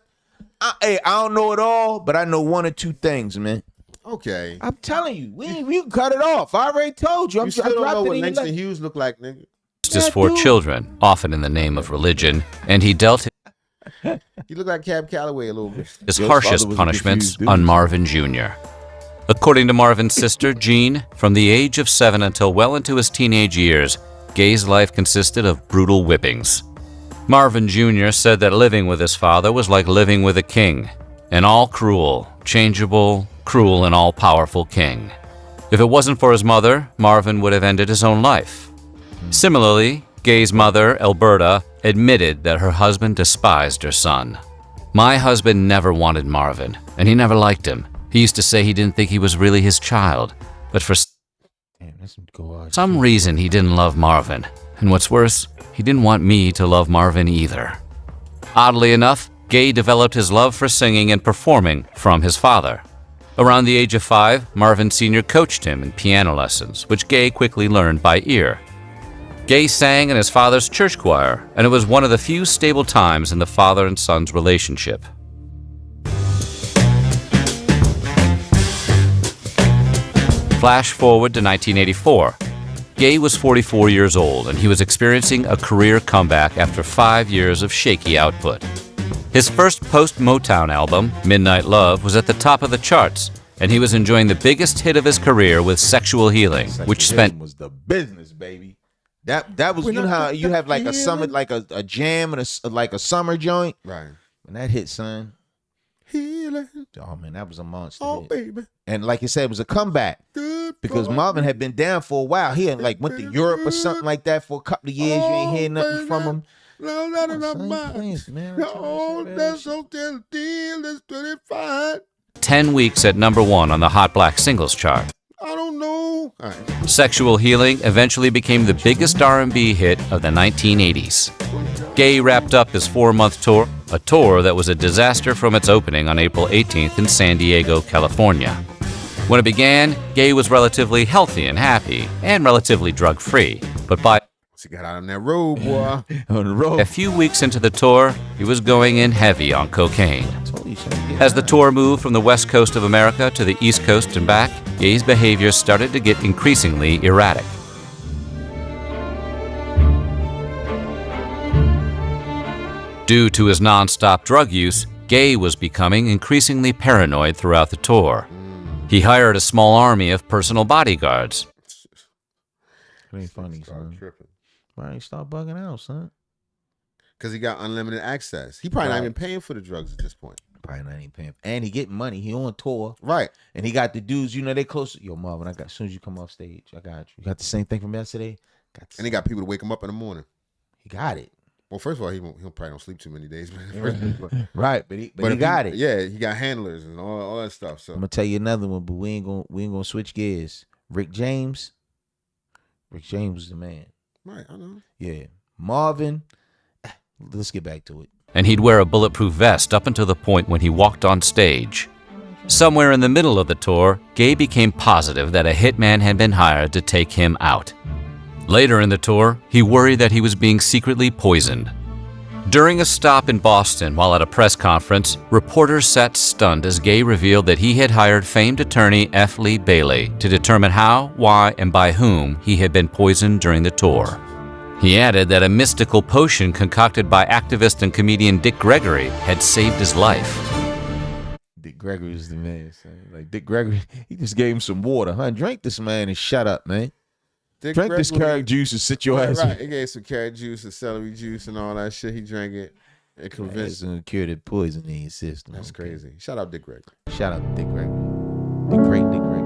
I don't know it all, but I know one or two things, man. Okay. I'm telling you, we can cut it off. I already told you. You still don't know what Langston Hughes looked like, nigga. his four children, often in the name of religion, and he dealt He looked like Cab Calloway a little bit. his Your harshest father was a punishments confused dude. on Marvin Jr. According to Marvin's sister, Jean, from the age of 7 until well into his teenage years, Gaye's life consisted of brutal whippings. Marvin Jr. said that living with his father was like living with a king, an all-cruel, changeable, cruel, and all-powerful king. If it wasn't for his mother, Marvin would have ended his own life. Similarly, Gaye's mother, Alberta, admitted that her husband despised her son. My husband never wanted Marvin, and he never liked him. He used to say he didn't think he was really his child, but for some reason he didn't love Marvin. And what's worse, he didn't want me to love Marvin either. Oddly enough, Gay developed his love for singing and performing from his father. Around the age of 5, Marvin Sr. coached him in piano lessons, which Gay quickly learned by ear. Gay sang in his father's church choir, and it was one of the few stable times in the father and son's relationship. Flash forward to 1984. Gay was 44 years old, and he was experiencing a career comeback after 5 years of shaky output. His first post-Motown album, Midnight Love, was at the top of the charts, and he was enjoying the biggest hit of his career with Sexual Healing, which spent was the business, baby. That was, you know how you have like a summer, like a jam and like a summer joint, Right. when that hit, son. Healing. Oh man, that was a monster. Oh, hit. baby. And like you said, it was a comeback because Marvin had been down for a while. He had like went to Europe or something like that for a couple of years. You ain't hear nothing from him. No, not Come on, enough son, mind. please, man. No, that's okay. The deal is 25. 10 weeks at number 1 on the Hot Black Singles chart. I don't know. All right. Sexual Healing eventually became the biggest R&B hit of the 1980s. Gay wrapped up his 4-month tour, a tour that was a disaster from its opening on April 18th in San Diego, California. When it began, Gay was relatively healthy and happy, and relatively drug-free. But by She got out on that road, boy. On the road. a few weeks into the tour, he was going in heavy on cocaine. As the tour moved from the west coast of America to the east coast and back, Gay's behavior started to get increasingly erratic. Due to his non-stop drug use, Gay was becoming increasingly paranoid throughout the tour. He hired a small army of personal bodyguards. It ain't funny, son. Tripping. Why ain't start bugging out, son? Because he got unlimited access. He probably not Right. even paying for the drugs at this point. Probably not even paying. And he getting money. He on tour. Right. And he got the dudes, you know, they close. Yo, Marvin, I got, as soon as you come off stage, I got you. You got the same thing from yesterday? Got the And he got people to wake him up in the morning. He got it. Well, first of all, he'll probably don't sleep too many days. Right, but he if got it. Yeah, he got handlers and all that stuff. So I'm gonna tell you another one, but we ain't gonna switch gears. Rick James was the man. right, I know. Yeah. Marvin, let's get back to it. And he'd wear a bulletproof vest up until the point when he walked on stage. Somewhere in the middle of the tour, Gay became positive that a hitman had been hired to take him out. Later in the tour, he worried that he was being secretly poisoned. During a stop in Boston while at a press conference, reporters sat stunned as Gay revealed that he had hired famed attorney F. Lee Bailey to determine how, why, and by whom he had been poisoned during the tour. He added that a mystical potion concocted by activist and comedian Dick Gregory had saved his life. Dick Gregory is the man. Son. Like Dick Gregory, he just gave him some water, huh? Drink this, man, and shut up, man. Drink this carrot juice and sit your ass. Right. He gave some carrot juice and celery juice and all that shit. He drank it and convinced. It's gonna cure the poison in your system. That's Okay. crazy. Shout out Dick Gregory. Shout out to Dick Gregory. The great Dick Gregory.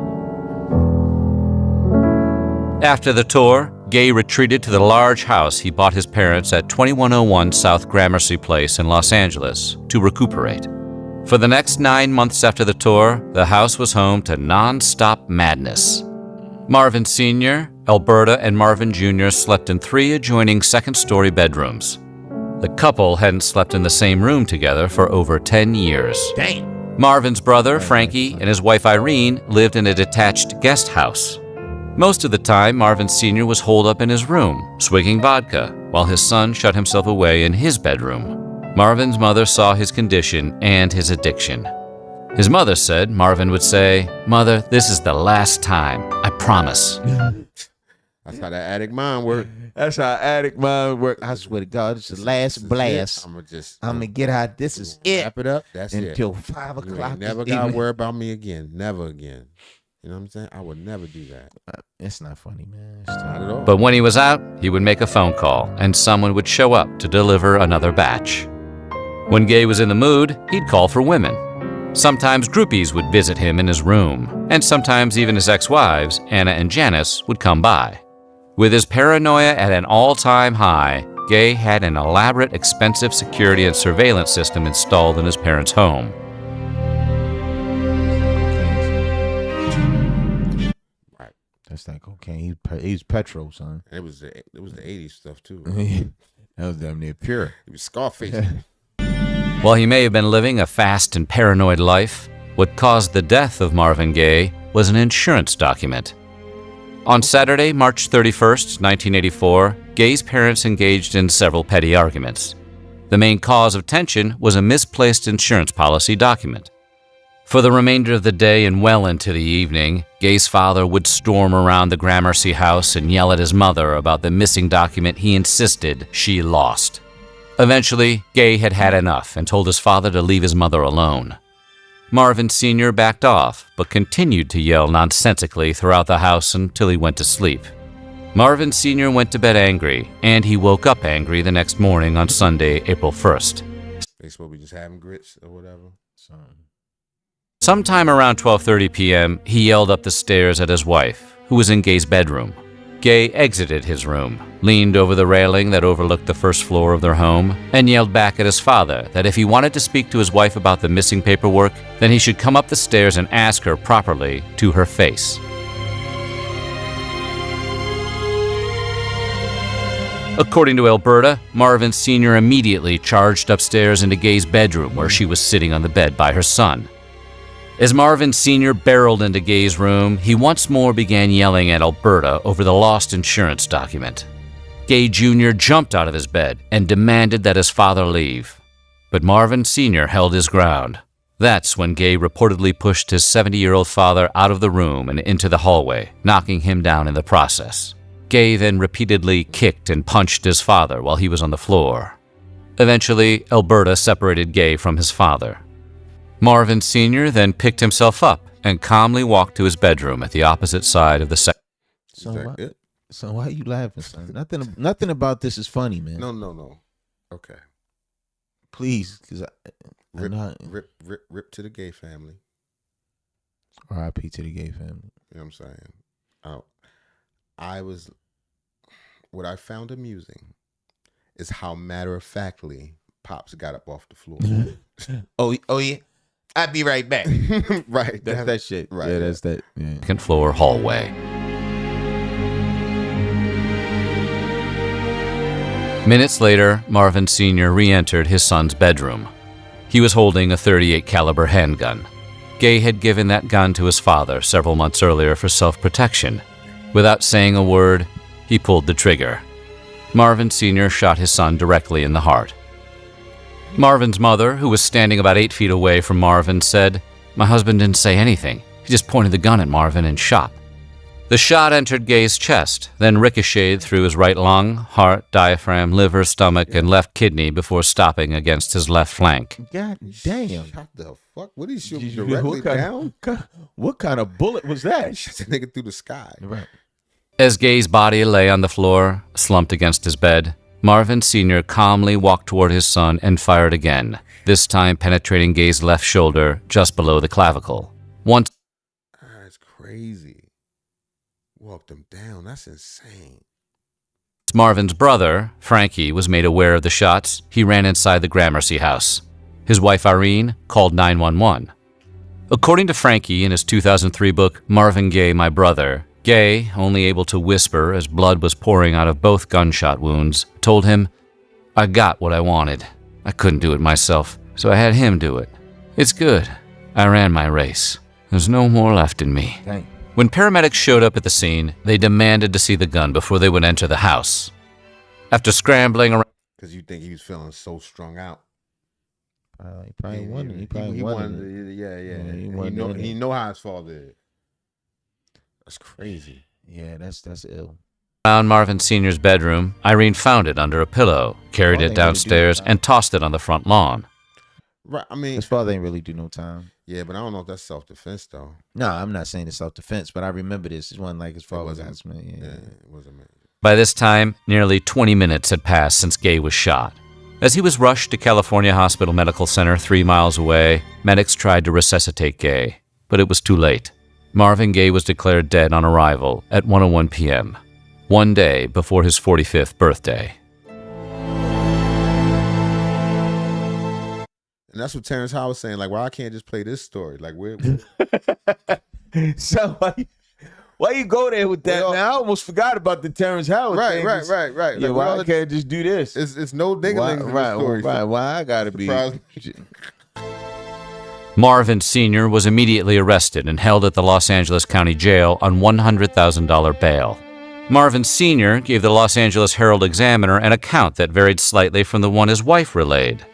After the tour, Gay retreated to the large house he bought his parents at 2101 South Gramercy Place in Los Angeles to recuperate. For the next 9 months after the tour, the house was home to non-stop madness. Marvin Sr., Alberta, and Marvin Jr. slept in 3 adjoining second-story bedrooms. The couple hadn't slept in the same room together for over 10 years. Damn. Marvin's brother, Frankie, and his wife, Irene, lived in a detached guest house. Most of the time, Marvin Sr. was holed up in his room, swigging vodka, while his son shut himself away in his bedroom. Marvin's mother saw his condition and his addiction. His mother said Marvin would say, "Mother, this is the last time. I promise." That's how that addict mind works. That's how addict mind work. I swear to God, it's the last blast. I'm gonna get out. This is it. wrap it up. That's Until it. 5 You o'clock. ain't never this gotta evening. worry about me again. Never again. You know what I'm saying? I would never do that. It's not funny, man. It's Not at all. But when he was out, he would make a phone call, and someone would show up to deliver another batch. When Gay was in the mood, he'd call for women. Sometimes groupies would visit him in his room, and sometimes even his ex-wives, Anna and Janice, would come by. With his paranoia at an all-time high, Gay had an elaborate, expensive security and surveillance system installed in his parents' home. Right. That's not cocaine. He's petrol, son. It was the 80s stuff too. That was damn near pure. It was Scarface. While he may have been living a fast and paranoid life, what caused the death of Marvin Gaye was an insurance document. On Saturday, March 31st, 1984, Gaye's parents engaged in several petty arguments. The main cause of tension was a misplaced insurance policy document. For the remainder of the day and well into the evening, Gaye's father would storm around the Gramercy house and yell at his mother about the missing document he insisted she lost. Eventually, Gaye had had enough and told his father to leave his mother alone. Marvin Sr. backed off, but continued to yell nonsensically throughout the house until he went to sleep. Marvin Sr. went to bed angry, and he woke up angry the next morning on Sunday, April 1st. They supposed to be just having grits or whatever. Sometime around 12:30 p.m., he yelled up the stairs at his wife, who was in Gaye's bedroom. Gaye exited his room, leaned over the railing that overlooked the first floor of their home, and yelled back at his father that if he wanted to speak to his wife about the missing paperwork, then he should come up the stairs and ask her properly to her face. According to Alberta, Marvin Sr. immediately charged upstairs into Gaye's bedroom where she was sitting on the bed by her son. As Marvin Sr. barreled into Gaye's room, he once more began yelling at Alberta over the lost insurance document. Gaye Jr. jumped out of his bed and demanded that his father leave. But Marvin Sr. held his ground. That's when Gaye reportedly pushed his 70-year-old father out of the room and into the hallway, knocking him down in the process. Gaye then repeatedly kicked and punched his father while he was on the floor. Eventually, Alberta separated Gaye from his father. Marvin Sr. then picked himself up and calmly walked to his bedroom at the opposite side of the So why are you laughing, son? Nothing about this is funny, man. No. Okay. Please, because Rip to the Gaye family. R.I.P. to the Gaye family. You know what I'm saying? What I found amusing is how matter-of-factly Pops got up off the floor. Oh yeah. I'll be right back. Right. That's that shit. Right. Yeah, that's that. Yeah. second floor hallway. Minutes later, Marvin Sr. re-entered his son's bedroom. He was holding a .38 caliber handgun. Gaye had given that gun to his father several months earlier for self-protection. Without saying a word, he pulled the trigger. Marvin Sr. shot his son directly in the heart. Marvin's mother, who was standing about 8 feet away from Marvin, said, "My husband didn't say anything. He just pointed the gun at Marvin and shot." The shot entered Gaye's chest, then ricocheted through his right lung, heart, diaphragm, liver, stomach, and left kidney before stopping against his left flank. God damn. Shot the fuck? What did he shoot directly down? What kind of bullet was that? Shot the nigga through the sky. Right. As Gaye's body lay on the floor, slumped against his bed, Marvin Sr. calmly walked toward his son and fired again, this time penetrating Gaye's left shoulder just below the clavicle. Once That's crazy. Walked him down. That's insane. Marvin's brother, Frankie, was made aware of the shots, he ran inside the Gramercy house. His wife, Irene, called 911. According to Frankie in his 2003 book, Marvin Gaye, My Brother, Gaye, only able to whisper as blood was pouring out of both gunshot wounds, told him, "I got what I wanted. I couldn't do it myself, so I had him do it. It's good. I ran my race. There's no more left in me." Dang. When paramedics showed up at the scene, they demanded to see the gun before they would enter the house. After scrambling around, Because you think he was feeling so strung out. He probably wanted. He probably wanted. Yeah. He He, wanted it. he know how his father is. That's crazy. Yeah, that's ill. Marvin Sr.'s bedroom, Irene found it under a pillow, carried it downstairs, and tossed it on the front lawn. Right. I mean, His father ain't really do no time. yeah, but I don't know if that's self-defense though. No, I'm not saying it's self-defense, but I remember this. It wasn't like his father was wasn't. asking me. Yeah, it wasn't me. By this time, nearly 20 minutes had passed since Gaye was shot. As he was rushed to California Hospital Medical Center 3 miles away, medics tried to resuscitate Gaye, but it was too late. Marvin Gaye was declared dead on arrival at 1:01 p.m., one day before his 45th birthday. And that's what Terrance Howard was saying. Like, well, I can't just play this story. Like, we're So why you go there with that? Man, I almost forgot about the Terrance Howard thing. Right. Yeah, Like, why I can't just do this? It's no dinglings in the story. Right. Why I gotta be? Marvin Sr. was immediately arrested and held at the Los Angeles County Jail on $100,000 bail. Marvin Sr. gave the Los Angeles Herald-Examiner an account that varied slightly from the one his wife relayed.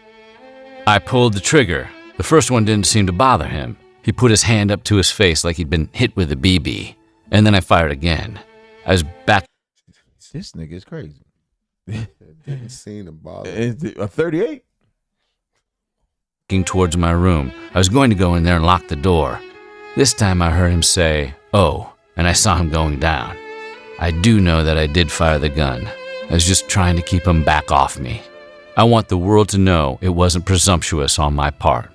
I pulled the trigger. The first one didn't seem to bother him. He put his hand up to his face like he'd been hit with a BB. And then I fired again. I was back. This nigga's crazy. Didn't seem to bother. A 38? Towards my room. I was going to go in there and lock the door. This time I heard him say, "Oh," and I saw him going down. I do know that I did fire the gun. I was just trying to keep him back off me. I want the world to know it wasn't presumptuous on my part.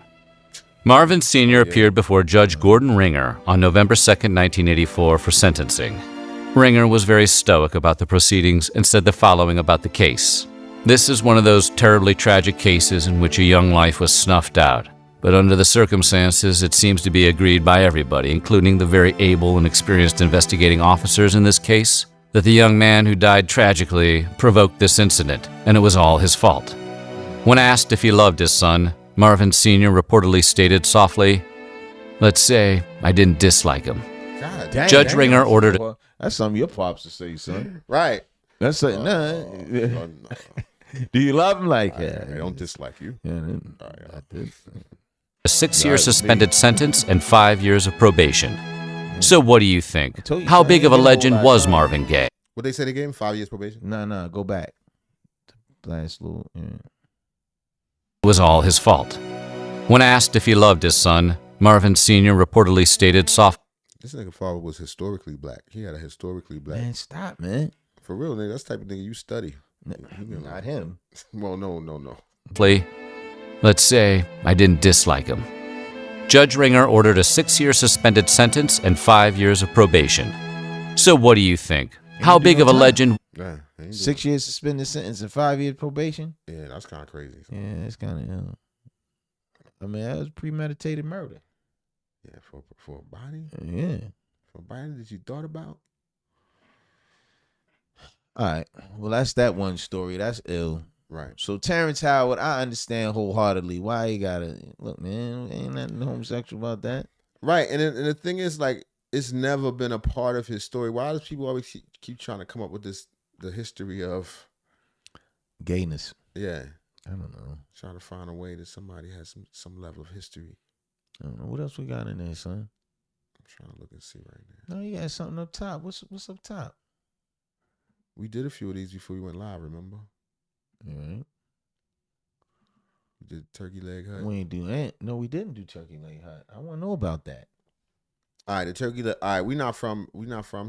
Marvin Sr. appeared before Judge Gordon Ringer on November 2nd, 1984 for sentencing. Ringer was very stoic about the proceedings and said the following about the case. This is one of those terribly tragic cases in which a young life was snuffed out. But under the circumstances, it seems to be agreed by everybody, including the very able and experienced investigating officers in this case, that the young man who died tragically provoked this incident, and it was all his fault. When asked if he loved his son, Marvin Sr. reportedly stated softly, "Let's say I didn't dislike him." God, Judge Ringer ordered... That's something your pops would say, son. Right. That's like, Do you love him? Like, I don't dislike you. I did. A 6-year suspended sentence and 5 years of probation. So what do you think? How big of a legend was Marvin Gaye? What they say they gave him? 5 years probation? No, go back. Last little. It was all his fault. When asked if he loved his son, Marvin Sr. reportedly stated soft. This nigga father was historically black. He had a historically black. Man, stop, man. For real, nigga. That's the type of nigga you study. Not him. Well, no. Let's say I didn't dislike him. Judge Ringer ordered a 6-year suspended sentence and 5 years of probation. So what do you think? How big of a legend? 6 years suspended sentence and 5 years probation? Yeah, that's kind of crazy. Yeah, it's kind of. I mean, that was premeditated murder. Yeah, for a body. Yeah, for a body that you thought about. All right. Well, that's that one story. That's ill. Right. So Terrance Howard, I understand wholeheartedly why you gotta look, man. Ain't nothing homosexual about that. Right, and the thing is, like, it's never been a part of his story. Why does people always keep trying to come up with the history of gayness? Yeah, I don't know. Trying to find a way that somebody has some level of history. I don't know what else we got in there, son. I'm trying to look and see right now. No, you got something up top. What's up top? We did a few of these before we went live. Remember? All right. We did Turkey Leg Hut. We ain't do that. No, we didn't do Turkey Leg Hut. I want to know about that. All right, the Turkey Leg. All right, we not from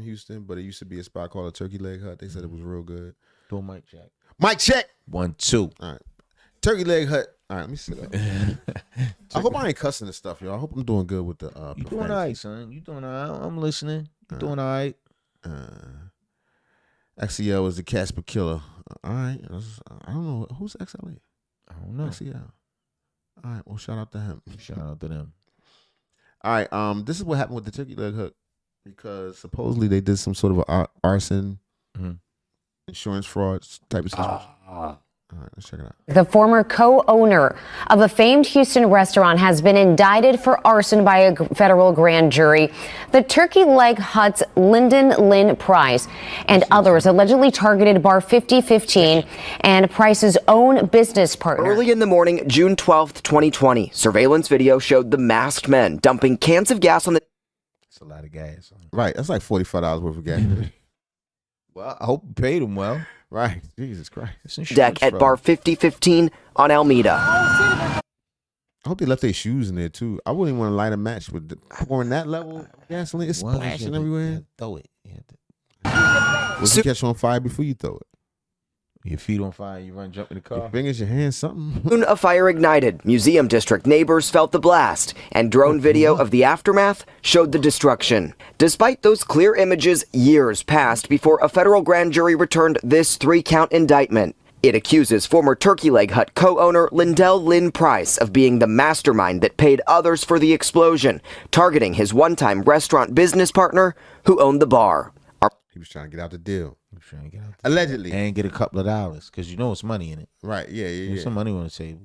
Houston, but it used to be a spot called a Turkey Leg Hut. They said it was real good. Do a mic check. Mic check. 1, 2. All right, Turkey Leg Hut. All right, let me sit up. I hope I ain't cussing this stuff, y'all. I hope I'm doing good with the. You doing all right, son? You doing all right? I'm listening. You doing all right? XCL is the Casper Killer. All right, I don't know who's XLA. I don't know. XCL. All right, well, shout out to him. Shout out to them. All right, this is what happened with the Turkey Leg Hut because supposedly they did some sort of a arson, insurance fraud type of situation. All right, let's check it out. The former co-owner of a famed Houston restaurant has been indicted for arson by a federal grand jury. The Turkey Leg Hut's Lyndon Lynn Price and others allegedly targeted Bar 5015 and Price's own business partner. Early in the morning, June 12th, 2020, surveillance video showed the masked men dumping cans of gas on the... That's a lot of gas. Right, that's like $45 worth of gas. Well, I hope you paid them well. Right, Jesus Christ. Deck at Bar 5015 on Alameda. I hope they left their shoes in there too. I wouldn't even want to light a match with pouring that level of gasoline. It's splashing everywhere. Throw it. What you catch on fire before you throw it? Your feet on fire, you run, jump in the car. Your fingers, your hands, something. Soon a fire ignited. Museum District neighbors felt the blast, and drone video of the aftermath showed the destruction. Despite those clear images, years passed before a federal grand jury returned this 3-count indictment. It accuses former Turkey Leg Hut co-owner Lindell Lynn Price of being the mastermind that paid others for the explosion, targeting his one-time restaurant business partner who owned the bar. He was trying to get out the deal. Allegedly. And get a couple of dollars, because you know it's money in it. Right, yeah. There's some money on the table.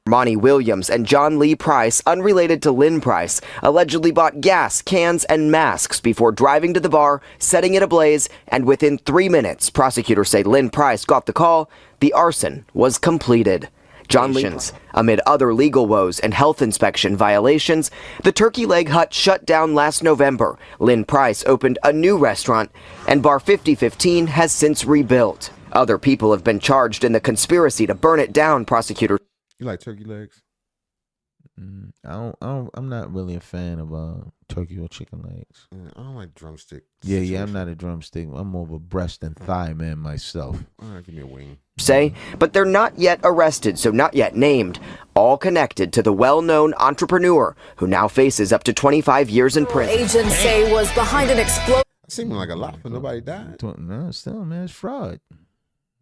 Monty Williams and John Lee Price, unrelated to Lynn Price, allegedly bought gas, cans, and masks before driving to the bar, setting it ablaze, and within 3 minutes, prosecutors say Lynn Price got the call. The arson was completed. John Lee's. Amid other legal woes and health inspection violations, the Turkey Leg Hut shut down last November. Lynn Price opened a new restaurant, and Bar 5015 has since rebuilt. Other people have been charged in the conspiracy to burn it down, prosecutors. You like turkey legs? I'm not really a fan of turkey or chicken legs. I don't like drumstick. Yeah, I'm not a drumstick. I'm more of a breast and thigh man myself. All right, give me a wing. But they're not yet arrested, so not yet named, all connected to the well-known entrepreneur who now faces up to 25 years in prison. Agents say was behind an explosion. It seemed like a lot, but nobody died. No, still, man, it's fraud.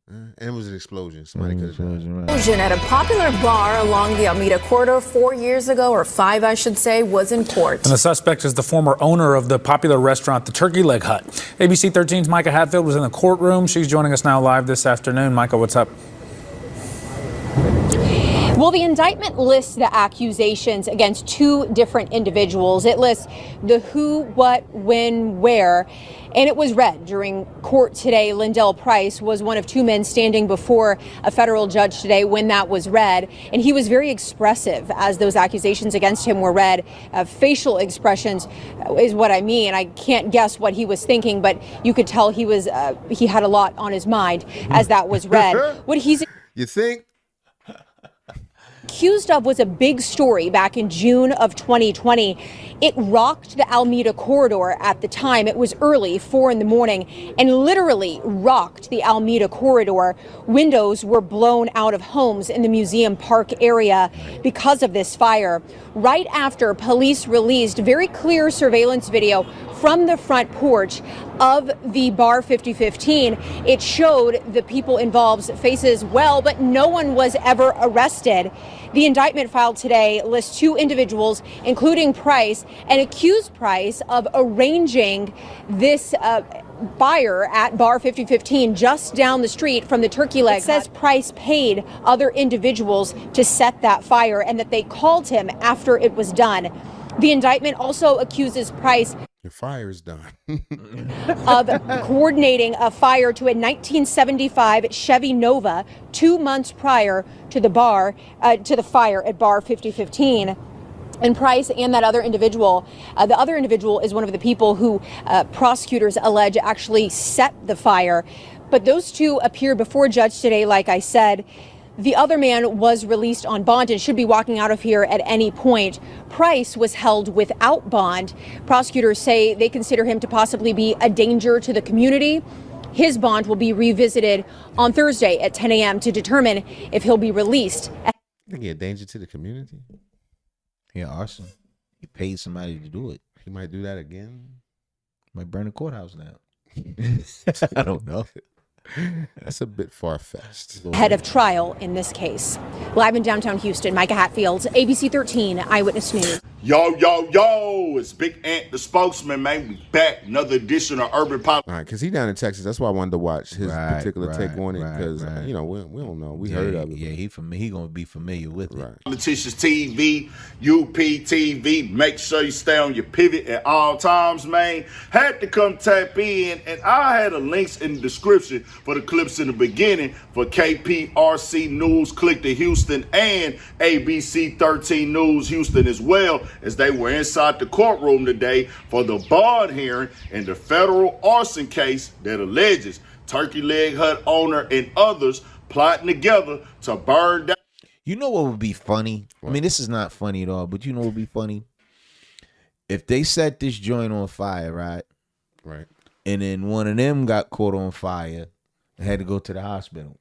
And it was an explosion. Somebody could have died. Explosion at a popular bar along the Alameda corridor 4 years ago, or 5, I should say, was in court. And the suspect is the former owner of the popular restaurant, the Turkey Leg Hut. ABC 13's Micah Hatfield was in the courtroom. She's joining us now live this afternoon. Micah, what's up? Well, the indictment lists the accusations against 2 different individuals. It lists the who, what, when, where, and it was read during court today. Lindell Price was one of 2 men standing before a federal judge today when that was read, and he was very expressive as those accusations against him were read. Facial expressions is what I mean. I can't guess what he was thinking, but you could tell he had a lot on his mind as that was read. What he's You think? accused of was a big story back in June of 2020. It rocked the Alameda corridor at the time. It was early, 4 in the morning, and literally rocked the Alameda corridor. Windows were blown out of homes in the Museum Park area because of this fire. Right after police released very clear surveillance video from the front porch of the Bar 5015, it showed the people involved's faces well, but no one was ever arrested. The indictment filed today lists 2 individuals, including Price, and accused Price of arranging this fire at Bar 5015 just down the street from the Turkey Leg. It says Price paid other individuals to set that fire and that they called him after it was done. The indictment also accuses Price the fire is done. of coordinating a fire to a 1975 Chevy Nova 2 months prior to the fire at Bar 5015. And Price and that other individual, the other individual is one of the people who prosecutors allege actually set the fire. But those 2 appeared before a judge today, like I said. The other man was released on bond and should be walking out of here at any point. Price was held without bond. Prosecutors say they consider him to possibly be a danger to the community. His bond will be revisited on Thursday at 10 a.m. to determine if he'll be released. I think he's a danger to the community. Yeah, arson. He paid somebody to do it. He might do that again. Might burn the courthouse down. I don't know. That's a bit far-fetched. Head of trial in this case. Live in downtown Houston, Micah Hatfield, ABC 13 Eyewitness News. Yo, it's Big Ant, the spokesman, man. We back. Another edition of Urban Pop. All right, because he down in Texas. That's why I wanted to watch his particular take on it, because, you know, we don't know. We heard of it. Yeah, he going to be familiar with it. Politicians TV, UPTV. Make sure you stay on your pivot at all times, man. Had to come tap in, and I had the links in the description for the clips in the beginning for KPRC News, Click to Houston, and ABC 13 News Houston as well, as they were inside the courtroom today for the bond hearing in the federal arson case that alleges Turkey Leg Hut owner and others plotting together to burn down. You know what would be funny? I mean, this is not funny at all, but you know what would be funny? If they set this joint on fire, right? Right. And then one of them got caught on fire and had to go to the hospital.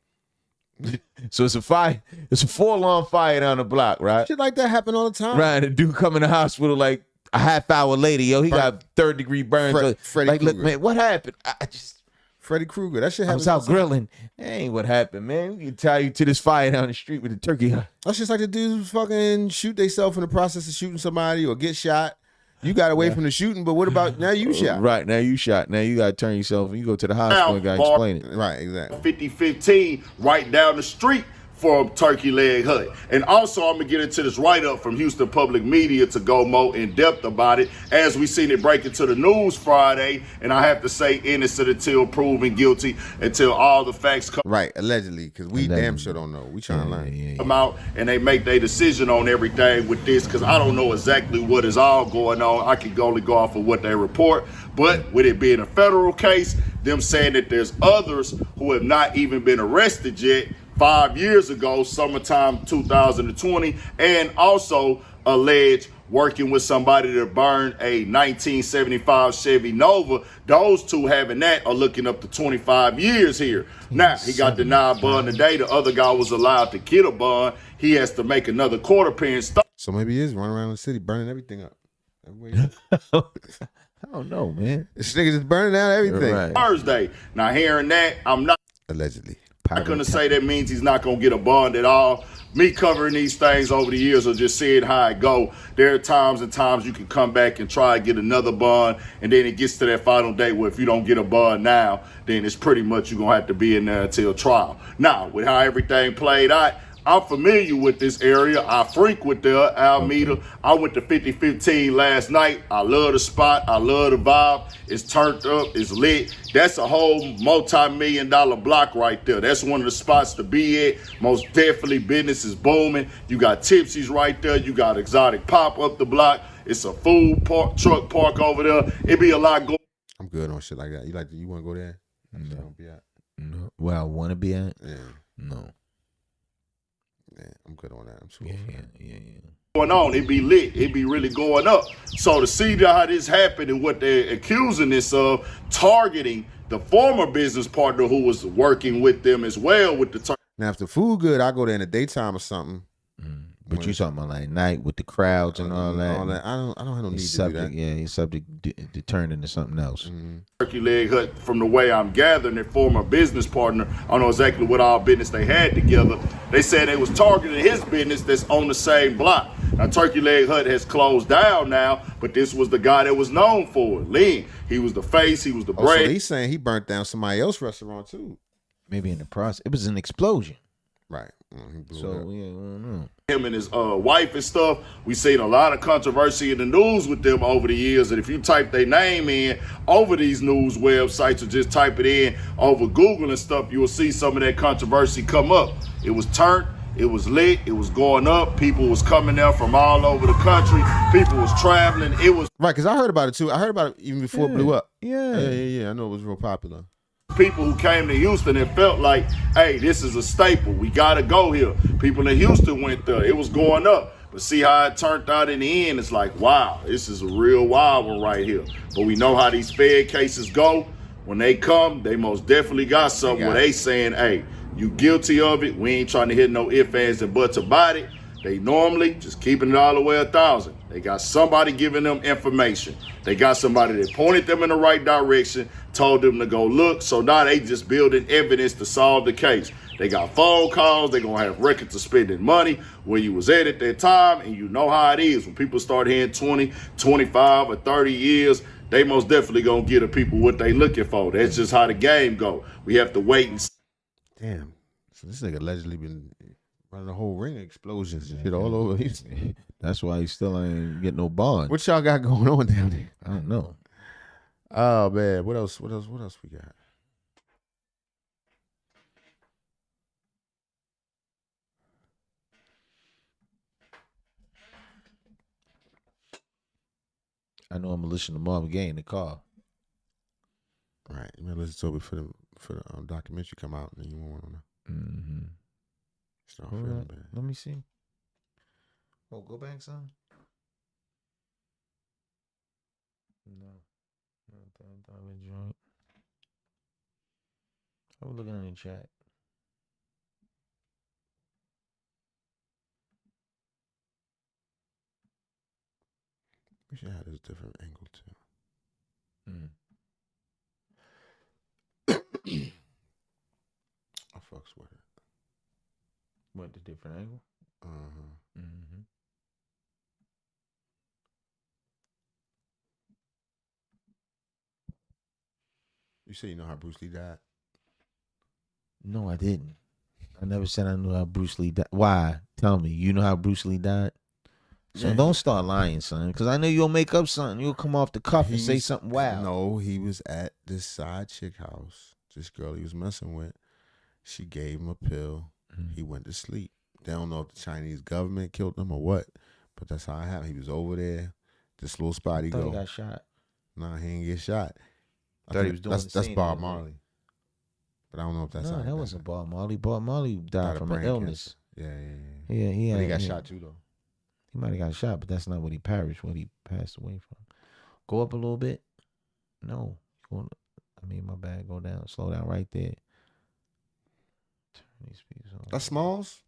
So it's a fire. It's a 4-alarm fire down the block, right? Shit like that happen all the time. Right. And the dude come in the hospital like a half hour later. Yo, he got 3rd-degree burns. Freddy like, look, Krueger. man, what happened? I just Freddy Krueger. That shit I happens. was out grilling. That ain't what happened, man. We can tie you to this fire down the street with the turkey. That's just like the dudes fucking shoot themselves in the process of shooting somebody or get shot. You got away from the shooting, but what about now you shot? Right, now you shot. Now you got to turn yourself and you go to the hospital and got to explain it. Right, exactly. 5015 right down the street from Turkey Leg Hut. And also, I'm going to get into this write-up from Houston Public Media to go more in-depth about it, as we seen it break into the news Friday. And I have to say innocent until proven guilty, until all the facts come. Right, allegedly, because we damn sure don't know. We trying to learn. Come out and they make their decision on everything with this, because I don't know exactly what is all going on. I can only go off of what they report. But with it being a federal case, them saying that there's others who have not even been arrested yet, 5 years ago, summertime 2020, and also alleged working with somebody to burn a 1975 Chevy Nova. Those two having that are looking up to 25 years here. Now, he got denied bond today. The other guy was allowed to get a bond. He has to make another court appearance. So maybe he is running around the city burning everything up. I don't know, man. This nigga just burning down everything. Right. Thursday. Now, hearing that, I'm not allegedly. I'm going to say that means he's not going to get a bond at all. Me covering these things over the years or just seeing how it go, there are times and times you can come back and try to get another bond, and then it gets to that final day where if you don't get a bond now, then it's pretty much you're going to have to be in there until trial. Now, with how everything played out, I'm familiar with this area. I frequent there, Alameda. I went to 5015 last night. I love the spot. I love the vibe. It's turned up. It's lit. That's a whole multi-million-dollar block right there. That's one of the spots to be at. Most definitely business is booming. You got Tipsy's right there. You got Exotic Pop up the block. It's a food park, truck park over there. It be a lot going. I'm good on shit like that. You want to go there? No. Be at. No. Where I want to be at? Yeah. No. Yeah, I'm good on that. I'm sure. Yeah. Going on, it be lit, it be really going up. So to see how this happened and what they're accusing this of, targeting the former business partner who was working with them as well with the now if the food good, I go there in the daytime or something. But you talking about like night with the crowds and all that. I don't have no need subject, to do that. Yeah, he's subject to turn into something else. Turkey Leg Hut, from the way I'm gathering, their former business partner, I don't know exactly what all business they had together. They said they was targeting his business that's on the same block. Now, Turkey Leg Hut has closed down now, but this was the guy that was known for it. Lean. He was the face, he was the brain. So he's saying he burnt down somebody else's restaurant too. Maybe in the process. It was an explosion. Right. So, yeah, I don't know. Him and his wife and stuff, we seen a lot of controversy in the news with them over the years. And if you type their name in over these news websites or just type it in over Google and stuff, you will see some of that controversy come up. It was turned, it was lit, it was going up. People was coming there from all over the country. People was traveling. It was right, because I heard about it too. I heard about it even before it blew up. Yeah. I know it was real popular. People who came to Houston and felt like, hey, this is a staple. We got to go here. People in Houston went there. It was going up. But see how it turned out in the end. It's like, wow, this is a real wild one right here. But we know how these Fed cases go. When they come, they most definitely got something where they saying, hey, you guilty of it. We ain't trying to hit no ifs, ands, and buts about it. They normally just keeping it all the way 1,000. They got somebody giving them information. They got somebody that pointed them in the right direction, told them to go look. So now they just building evidence to solve the case. They got phone calls. They're going to have records of spending money where you was at that time. And you know how it is. When people start hearing 20, 25, or 30 years, they most definitely going to get the people what they looking for. That's just how the game go. We have to wait and see. Damn. So this nigga allegedly been running a whole ring of explosions and shit all over. That's why he still ain't getting no bond. What y'all got going on down there? I don't know. Oh man, what else we got? I know I'm gonna listen to Marvin Gaye in the car. Right, you might listen to it for the documentary come out, and then you won't want to. Start feeling bad. Let me see. Oh, go back, son. No. Joint. I was looking in the chat. We should have this different angle too. fucks with it. What, the different angle? Mm-hmm. You say you know how Bruce Lee died? No, I didn't. I never said I knew how Bruce Lee died. Why? Tell me. You know how Bruce Lee died? So don't start lying, son, because I know you'll make up something. You'll come off the cuff and say something wild. No, he was at this side chick house. This girl he was messing with. She gave him a pill. He went to sleep. They don't know if the Chinese government killed him or what, but that's how it happened. He was over there. This little spot he I thought go. he got shot. Nah, he didn't get shot. I thought he was doing that's Bob Marley. But I don't know if that's No, that wasn't Bob Marley. Bob Marley died from an illness. Cancer. Yeah. Yeah, But he got shot too, though. He might have got shot, but that's not what he perished, what he passed away from. Go up a little bit. No. My bad. Go down. Slow down right there. Turn these speeds on. That's Smalls?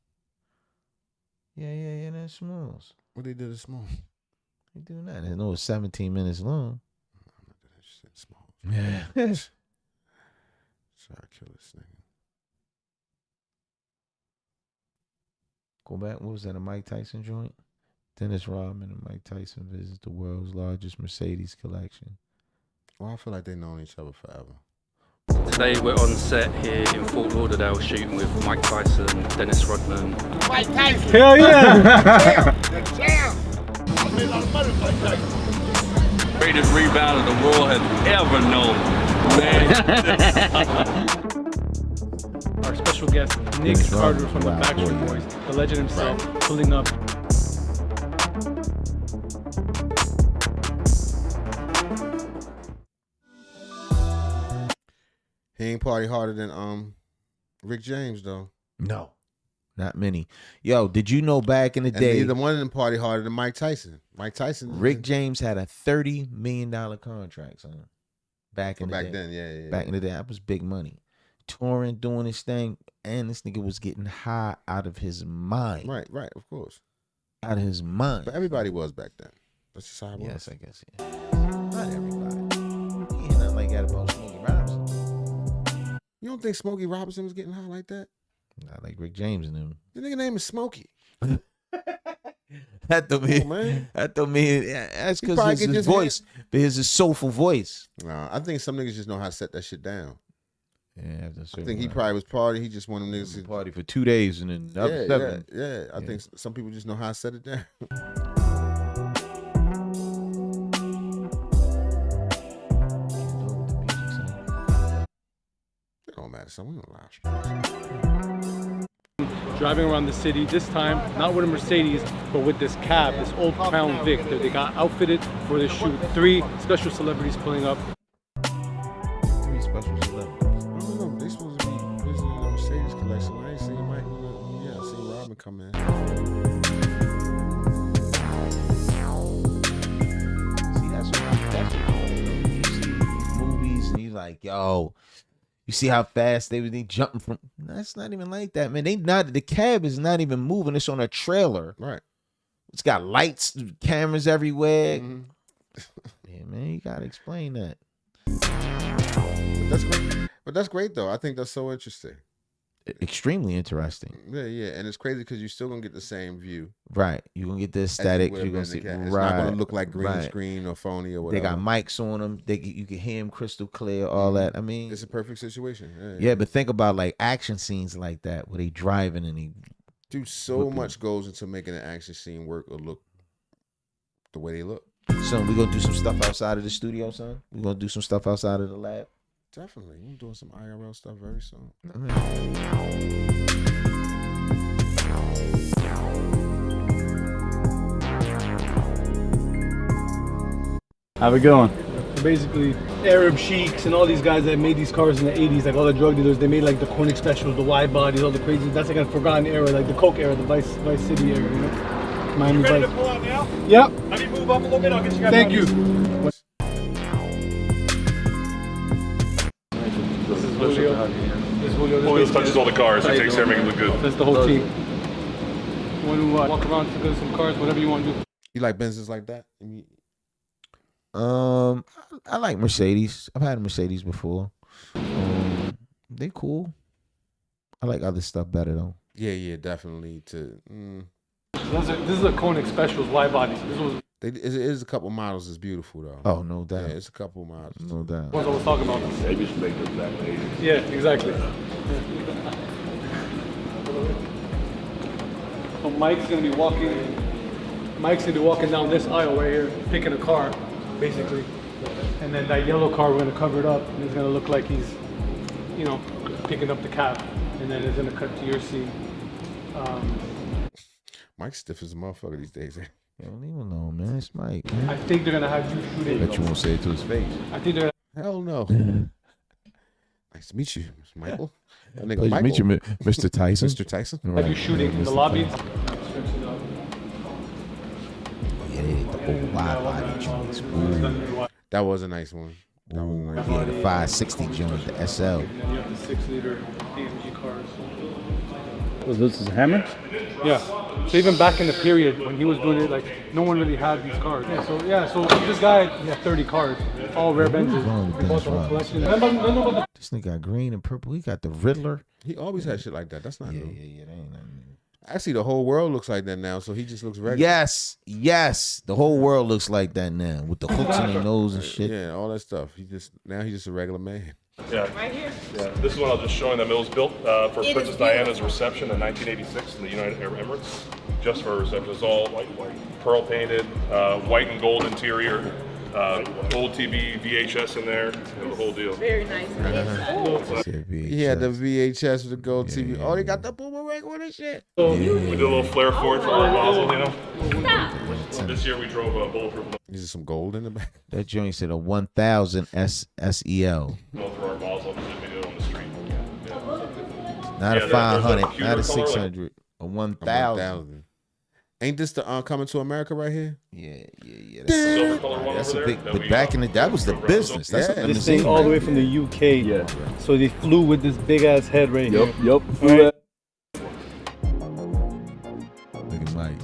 Yeah, that's Smalls. What they did to Smalls? They do nothing. I know it's 17 minutes long. Smalls. Yeah. Sorry, kill this nigga. Go back. What was that, a Mike Tyson joint? Dennis Rodman and Mike Tyson visit the world's largest Mercedes collection. Well, I feel like they've known each other forever. Today we're on set here in Fort Lauderdale shooting with Mike Tyson, Dennis Rodman. Mike Tyson! Hell yeah! The champ! I made a lot of money with Mike Tyson. Greatest rebounder the world has ever known, man. Our special guest, Nick Carter from the Backstreet Boys, the legend himself, pulling up. He ain't party harder than Rick James though. No, not many. Yo, did you know back in the day? Neither one of them party harder than Mike Tyson. Rick James had a $30 million contract, son. Back in the day. Then, yeah. Back in the day, that was big money. Touring, doing his thing, and this nigga was getting high out of his mind. Right, of course. Out of his mind. But everybody was back then. That's just how it was. Yes, I guess, yeah. Not everybody. He ain't nothing like that about Smokey Robinson. You don't think Smokey Robinson was getting high like that? Not like Rick James and them. The nigga name is Smokey. That don't mean, that's because his voice, but his soulful voice. Nah, I think some niggas just know how to set that shit down. Yeah, I think he probably was party. He just wanted niggas to party for 2 days and then another 7. Yeah. I think some people just know how to set it down. It don't matter, son. We don't live stream. Driving around the city, this time not with a Mercedes, but with this cab, this old Crown Vic that they got outfitted for this shoot. 3 special celebrities pulling up. 3 special celebrities. I don't know. They supposed to be visiting the Mercedes collection. I ain't seen Mike. Yeah, I seen Robin come in. See, that's what you see movies and you like, yo. You see how fast they jumping from? That's not even like that, man. The cab is not even moving. It's on a trailer. Right. It's got lights, cameras everywhere. Yeah, man, you gotta explain that. But that's great though. I think that's so interesting. Extremely interesting. Yeah, and it's crazy because you're still gonna get the same view. Right, you're gonna get the aesthetic. You're gonna see. It's not gonna look like green screen or phony or whatever. They got mics on them. You can hear them crystal clear. All that. I mean, it's a perfect situation. Yeah, but think about like action scenes like that where they driving and they. Dude, so much goes into making an action scene work or look the way they look. Son, we gonna do some stuff outside of the studio, son. We gonna do some stuff outside of the lab. Definitely. I'm doing some IRL stuff very soon. How we going? Basically, Arab sheiks and all these guys that made these cars in the 80s, like all the drug dealers, they made like the Koenig specials, the wide bodies, all the crazy. That's like a forgotten era, like the Coke era, the Vice City era, you know? Miami You ready Vice. to pull out now? Yep. Let me move up a little bit. I'll get you guys. Thank you. This is Julio. Julio touches all the cars. He takes care of making it look good. That's the whole team. You want to walk around, take some cars, whatever you want to do. You like Benzes like that? I like Mercedes. I've had a Mercedes before. They cool. I like other stuff better though. Yeah, definitely. This is a Koenig Specials wide body. This was. It is a couple models that's beautiful though. Oh, no doubt. Yeah, it's a couple models. No doubt. What I was talking about. They just make them black ladies. Yeah, exactly. So Mike's gonna be walking down this aisle right here, picking a car, basically. And then that yellow car, we're gonna cover it up, and it's gonna look like he's, picking up the cab. And then it's gonna cut to your scene. Mike's stiff as a motherfucker these days. Yo, leave him alone, man. It's Mike, man. I think they're gonna have you shoot it. Bet you won't say it to his face. I think they're Hell no. Nice to meet you, Mr. Michael. That nigga Pleasure to meet you, Mr. Tyson. Mr. Tyson. Have you shooting in the lobby? Yeah, the whole wide body joints. Ooh. That was a nice one. That was a nice Yeah, the 560 joint, the SL. And then you have the 6-liter AMG cars. Was this his Hammer? Yeah. So even back in the period when he was doing it, like no one really had these cars. So this guy, he had 30 cars, all rare Benzes. He bought the whole collection. This nigga got green and purple. He got the Riddler. He always had shit like that. That's not new. Yeah, that ain't nothing. Actually, the whole world looks like that now, so he just looks regular. Yes. The whole world looks like that now with the hooks in their nose and shit. Yeah, all that stuff. He's just a regular man. Yeah. Right here. Yeah. This is what I was just showing them. It was built for It Princess is Diana's reception in 1986 in the United Arab Emirates. Just for her reception. It's all white, pearl painted, white and gold interior, old TV, VHS in there, the whole deal. Very nice. He had the VHS with the gold TV. Oh, they got the boomerang on and shit. We did a little flair for it for our nozzle, This year we drove a bulletproof. Is some gold in the back? That joint said a 1000 SEL. For our nozzle, we did it on the street. Not Yeah, a there's 500, a cuter not a color, 600, a 1000. Ain't this the Coming to America right here? Yeah. Silver color one That's over a there. big. But back in the that was the business. That's what This thing all the way from the UK. Yeah. So they flew with this big ass head right here. Yup. Right? Look at Mike.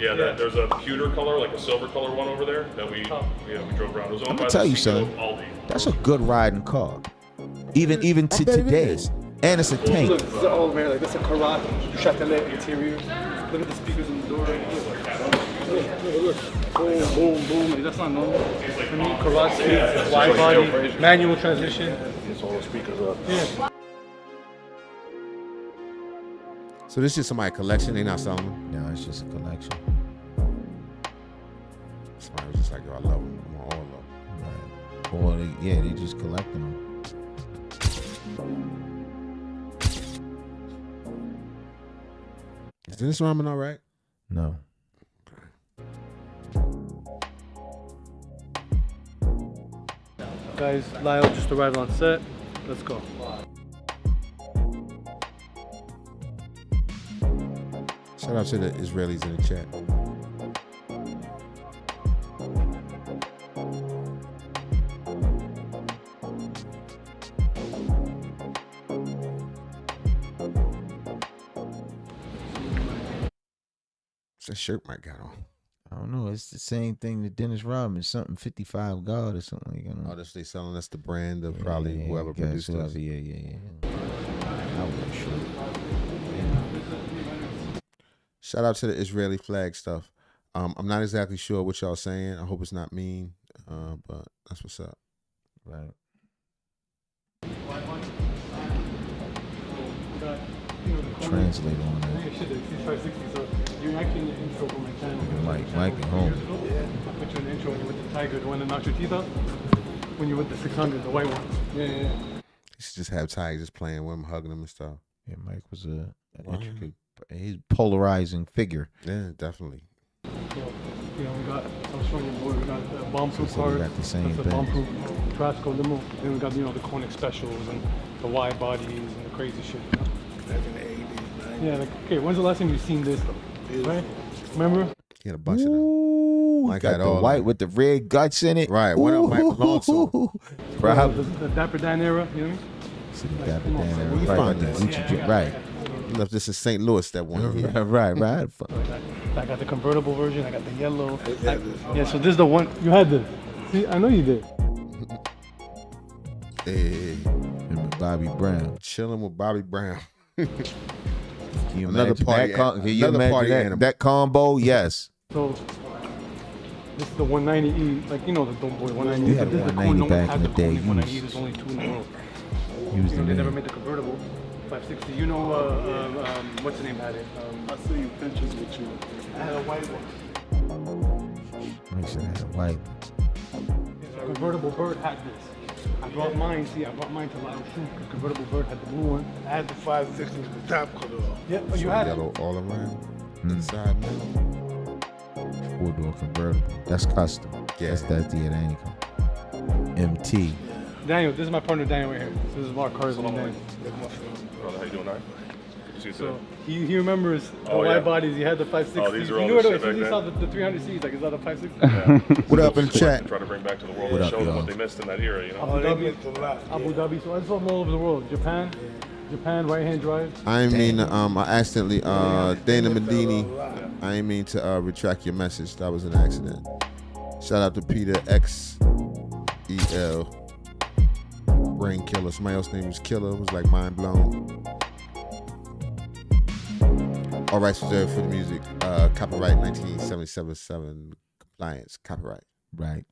Yeah, there's a pewter color, like a silver color one over there that we drove around. It was I'm owned gonna by tell the you, CEO son. of Aldi. That's a good riding car. Even to bet it today. is. And it's a tank. Look, this is all rare. Like, that's a Karat Chatelet interior. Look at the speakers in the door. Look. Boom. Like, that's not normal. I mean, Karat speakers, wide body, manual transmission. It's all the speakers up. Yeah. So this is somebody's collection. They not selling them. No, it's just a collection. Somebody was just like, yo, I love them. I want all of them. Right. Or they just collecting them. Is this ramen all right? No. Guys, Lyle just arrived on set. Let's go. Shout out to the Israelis in the chat. What's that shirt Mike got on? I don't know. It's the same thing that Dennis Rodman, something 55 God or something like that. Oh, that's they selling. That's the brand of probably whoever produced this. Yeah. I wasn't sure. Shout out to the Israeli flag stuff. I'm not exactly sure what y'all saying. I hope it's not mean, but that's what's up. Right. Translate on that. You're actually in the intro for my channel. Mike at home. I put you in the intro when you're with the Tiger, the one that knocked your teeth out. When you're with the 600, the white one. Yeah. You should just have Ty just playing with him, hugging him and stuff. Yeah, Mike was an intricate, he's polarizing figure. Yeah, definitely. So, we got, I was showing you boy, we got the bomb-proof So cars. we got the same That's the thing. bomb-proof Trasco limo. Then we got, the Koenig specials and the wide bodies and the crazy shit. Back in the 80s, man. Yeah, like, okay, when's the last time you've seen this though? Right? Remember? He had a bunch of them. Ooh, Mike got had the all white them. with the red guts in it. Right, what up, Mike belongs to? Bro, The Dapper Dan era, you know what I mean? see the Dapper Dan era. Where you Right, find the this? Gucci joint, right. You left this in St. Louis that one year. Right. I got the convertible version, I got the yellow. Yeah, so this is the one, you had this. See, I know you did. Hey, and Bobby Brown. Chilling with Bobby Brown. Can you Another imagine party that? Can you another imagine party that, animal. that combo? Yes. So this is the 190E, like you know the Don't Boy 190E. You had a This is the 190 no one back has in the the day. 190E. There's only 2 in the world. He was the They never man. made the convertible 560. You know, what's the name had it? I see you pictures with you. I had a white one. Make sure I had a white. The convertible bird had this. I brought mine. See, I brought mine to Lotto Shoot. The convertible bird had the blue one. I had the 560 with the top color off. Yeah, but you had it. Yellow all around. Inside now. 4-door convertible. That's custom. Yeah. That's the ain't MT. Daniel, this is my partner Daniel right here. This is Mark Carson. Daniel. Brother, how you doing, man? Good to see you So he remembers the Oh, wide yeah. bodies. He had the 560. Oh, these are all you knew the it shit as soon as back he saw then. the 300Cs. Like, is that a 560? What up in the chat? Try to bring back to the world What and up, show them y'all? what they missed in that era, you know? Abu Dhabi. Abu Dhabi. So I saw them all over the world. Japan, right-hand drive. I ain't mean to, I accidentally, Dana Medini, I ain't mean to retract your message. That was an accident. Shout out to Peter XEL. Brain Killer. Somebody else's name was Killer. It was like mind blown. All rights reserved for the music. Copyright 1977 compliance. Copyright. Right.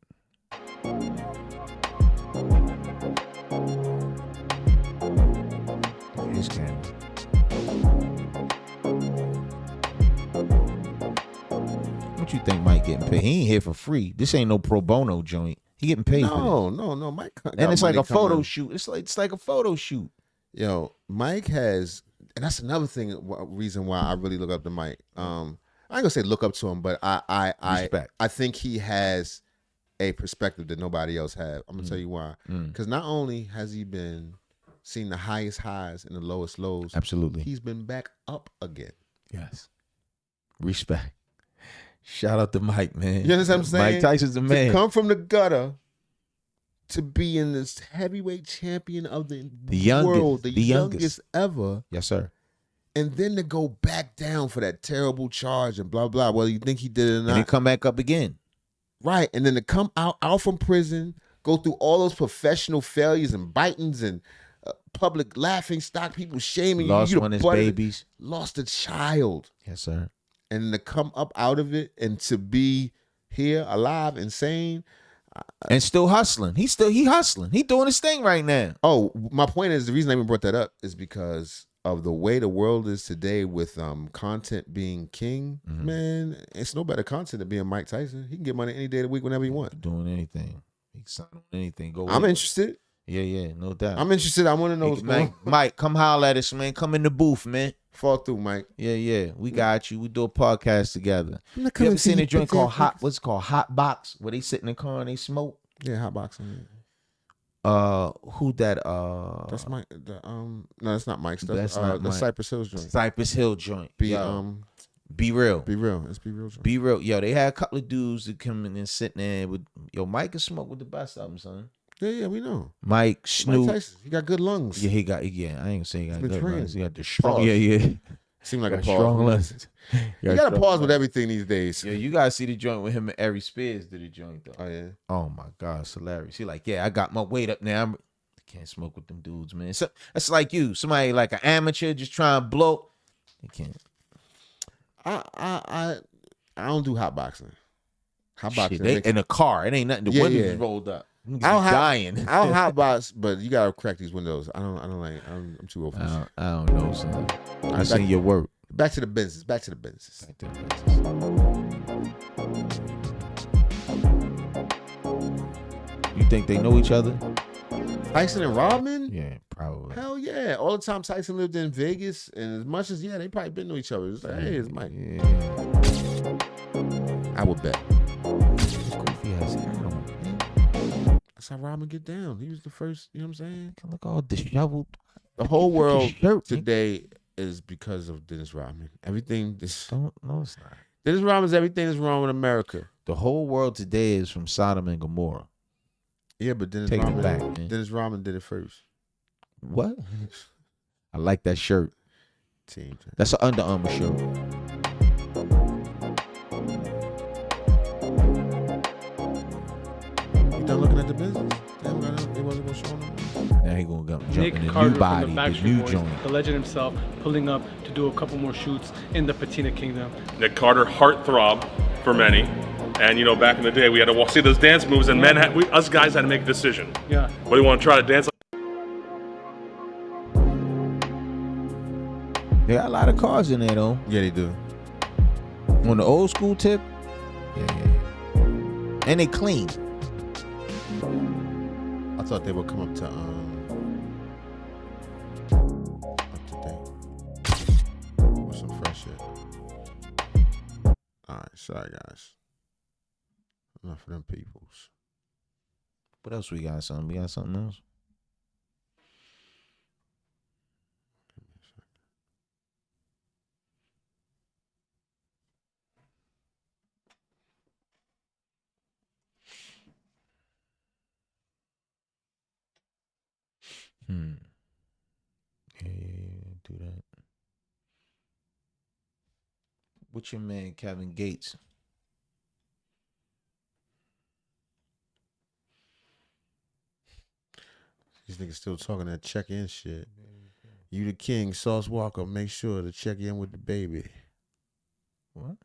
His camera. What you think Mike getting paid? He ain't here for free. This ain't no pro bono joint. He getting paid for this. No. Mike got And it's like money a photo coming. shoot. It's like a photo shoot. Yo, Mike has, and that's another thing. Reason why I really look up to Mike. I ain't gonna say look up to him, but Respect. I think he has a perspective that nobody else has. I'm gonna tell you why. Because not only has he been seen the highest highs and the lowest lows, Absolutely. he's been back up again. Yes. Respect. Shout out to Mike, man. You understand what I'm saying? Mike Tyson's the man. To come from the gutter to be in this heavyweight champion of the youngest, world, the youngest ever. Yes, sir. And then to go back down for that terrible charge and blah, blah, whether you think he did it or not. And then come back up again. Right. And then to come out from prison, go through all those professional failures and bitings and public laughing stock, people shaming Lost you. one of his babies. Lost a child. Yes, sir. And to come up out of it and to be here alive and sane. And still hustling. He hustling. He doing his thing right now. Oh, my point is, the reason I even brought that up is because of the way the world is today with content being king. Man, it's no better content than being Mike Tyson. He can get money any day of the week whenever he wants. Doing anything. He can sign on anything. Go. I'm with it. interested. Yeah, no doubt. I'm interested. I want to know what's going on. Mike, come holler at us, man. Come in the booth, man. Fall through, Mike. Yeah. We got you. We do a podcast together. I'm not You coming ever to see seen a you joint put called that- what's it called? Hot Box, where they sit in the car and they smoke? Yeah, hot boxing. Who that? That's Mike. No, that's not Mike's. That's not the Mike. Cypress Hills joint. Cypress Hill joint. Be Yo, Be real. Be real. It's Be Real joint. Be real. Yo, they had a couple of dudes that come in and sit there with Mike can smoke with the best of them, son. Yeah, we know. Mike, Snoop. Mike Tyson, he got good lungs. Yeah, I ain't gonna say he got been good trained. lungs. He got the strong. Pause. Yeah. Seemed like a Got pause. strong lungs. You gotta pause with everything these days. Yeah, you gotta see the joint with him and Ari Spears did the joint though. Oh yeah. Oh my God, it's hilarious. He like, I got my weight up now. I can't smoke with them dudes, man. So that's like you, somebody like an amateur just trying to blow. They can't. I don't do hot boxing. Hot boxing. Shit, they makes- in a car. It ain't nothing. The Yeah, windows yeah. rolled up. Niggas I don't be have, dying. I don't hot box, but you gotta crack these windows. I'm too old for this. I don't know, son. I seen your work. Back to the business. Back to the business. You think they know each other? Tyson and Rodman? Yeah, probably. Hell yeah. All the time Tyson lived in Vegas, and as much as, they probably been to each other. It's like, hey, it's Mike. Yeah. I would bet. Goofy ass hat on. That's how Rodman get down. He was the first, you know what I'm saying? Look all disheveled. The whole world shirt, today is because of Dennis Rodman. Everything this No, it's not. Dennis Rodman's everything that's wrong with America. The whole world today is from Sodom and Gomorrah. Yeah, but Dennis Take it Rodman, back, man. Dennis Rodman did it first. What? I like that shirt. Team. That's an Under Armour shirt. You done looking at the business? Damn They wasn't gonna show him. Now he gonna jump Nick in the Carter new body, from the Backstreet new Boys, joint. the legend himself, pulling up to do a couple more shoots in the Patina Kingdom. Nick Carter, heartthrob for many. And, back in the day, we had to see those dance moves, and us guys had to make a decision. Yeah. What do you want to try to dance like? They got a lot of cars in there, though. Yeah, they do. On the old school tip, yeah. And they clean. I thought they would come up to date with some fresh shit. All right, sorry guys. Enough of them peoples. What else we got? We got something else? Yeah, do that. What's your man, Kevin Gates? These niggas still talking that check-in shit. You the king, Sauce Walker. Make sure to check in with the baby. What?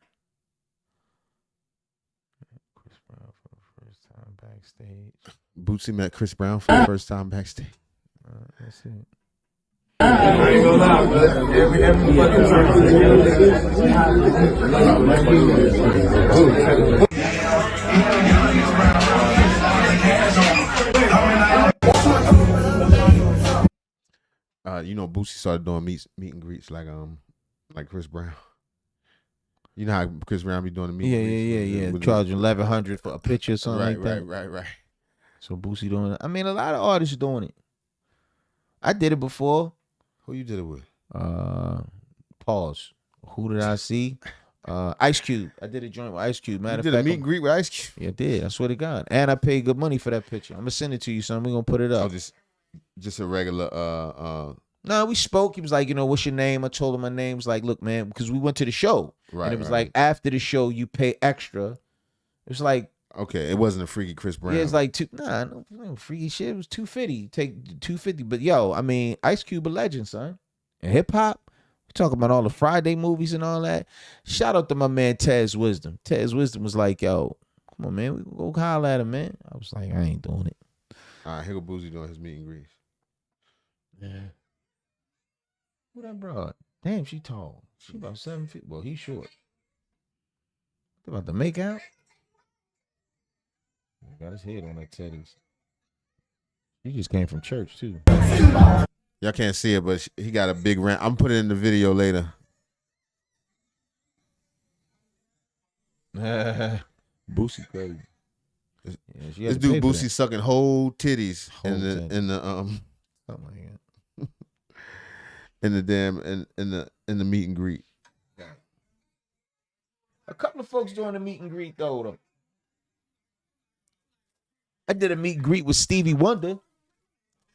Chris Brown for the first time backstage. Bootsy met Chris Brown for the first time backstage. That's it. I ain't gonna lie, but every fucking Bootsy started doing meet and greets like Chris Brown. You know how Chris Brown be doing the meet and greets? Yeah. Charging $1,100 for a picture or something like that. Right. So Bootsy doing it. I mean, a lot of artists doing it. I did it before. Who you did it with? Pause. Who did I see? Ice Cube. I did a joint with Ice Cube. Matter of fact, a meet and greet with Ice Cube? Yeah, I did. I swear to God. And I paid good money for that picture. I'm gonna send it to you, son. We're gonna put it up. Oh, just a regular No, we spoke. He was like, what's your name? I told him my name's like, look, man, because we went to the show. Right. And it was like after the show you pay extra. It was like, okay, it wasn't a freaky Chris Brown. yeah, it's like no freaky shit. It was $250. Take $250. But yo, I mean, Ice Cube a legend, son. And hip hop. We talking about all the Friday movies and all that. Shout out to my man Tez Wisdom. Tez Wisdom was like, yo, come on, man, we can go holler at him, man. I was like, I ain't doing it. All right, here go Boozy doing his meet and greets. Yeah. Who that broad? Damn, she tall. She about 7 feet. Well, he's short. They about to make out? Got his head on that teddies. He just came from church too. Y'all can't see it, but he got a big rant. I'm putting it in the video later. Boosie crazy. This dude Boosie sucking whole titties in the something like that. in the meet and greet. A couple of folks doing the meet and greet though. I did a meet and greet with Stevie Wonder.